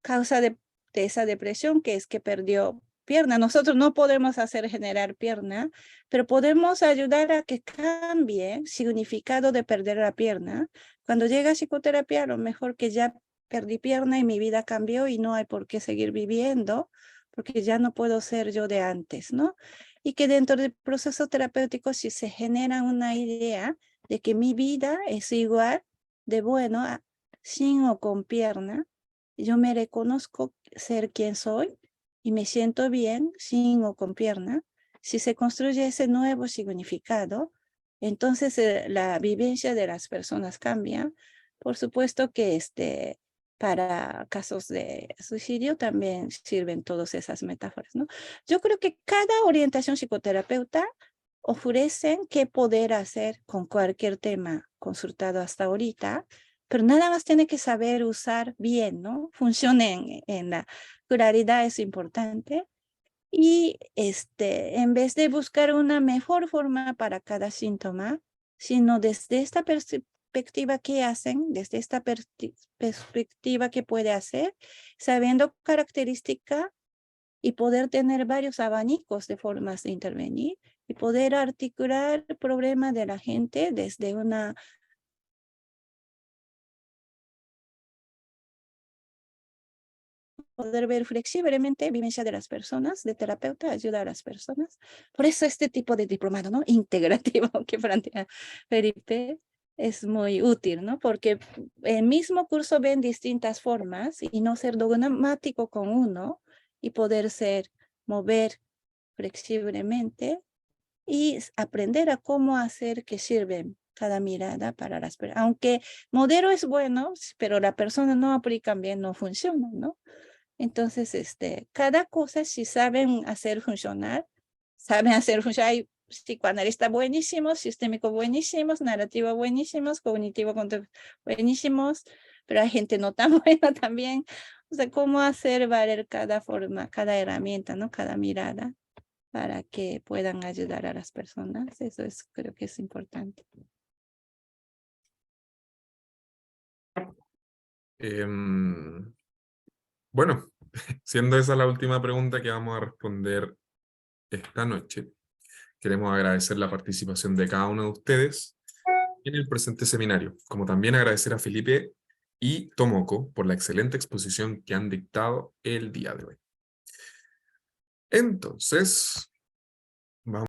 Causa de esa depresión, que es que perdió pierna. Nosotros no podemos hacer generar pierna, pero podemos ayudar a que cambie el significado de perder la pierna. Cuando llega a psicoterapia, a lo mejor que ya perdí pierna y mi vida cambió y no hay por qué seguir viviendo, porque ya no puedo ser yo de antes, ¿no? Y que dentro del proceso terapéutico, si se genera una idea de que mi vida es igual de bueno sin o con pierna, yo me reconozco ser quien soy y me siento bien sin o con pierna. Si se construye ese nuevo significado, entonces la vivencia de las personas cambia. Por supuesto que para casos de suicidio también sirven todas esas metáforas, ¿no? Yo creo que cada orientación psicoterapeuta ofrecen qué poder hacer con cualquier tema consultado hasta ahorita, pero nada más tiene que saber usar bien, ¿no? Funcionen en la claridad es importante. Y en vez de buscar una mejor forma para cada síntoma, sino desde esta perspectiva que hacen, desde esta perspectiva que puede hacer, sabiendo característica y poder tener varios abanicos de formas de intervenir y poder articular el problema de la gente desde una poder ver flexiblemente vivencia de las personas, de terapeuta, ayuda a las personas. Por eso este tipo de diplomado, ¿no? Integrativo que plantea Felipe es muy útil, ¿no? Porque el mismo curso ven distintas formas y no ser dogmático con uno y poder mover flexiblemente y aprender a cómo hacer que sirven cada mirada para las personas. Aunque modelo es bueno, pero la persona no aplica bien, no funciona, ¿no? Entonces, cada cosa, si saben hacer funcionar, hay psicoanalistas buenísimos, sistémicos buenísimos, narrativos buenísimos, cognitivo buenísimos, pero hay gente no tan buena también. O sea, cómo hacer valer cada forma, cada herramienta, ¿no? Cada mirada para que puedan ayudar a las personas. Eso creo que es importante. Bueno, siendo esa la última pregunta que vamos a responder esta noche, queremos agradecer la participación de cada uno de ustedes en el presente seminario, como también agradecer a Felipe y Tomoko por la excelente exposición que han dictado el día de hoy. Entonces,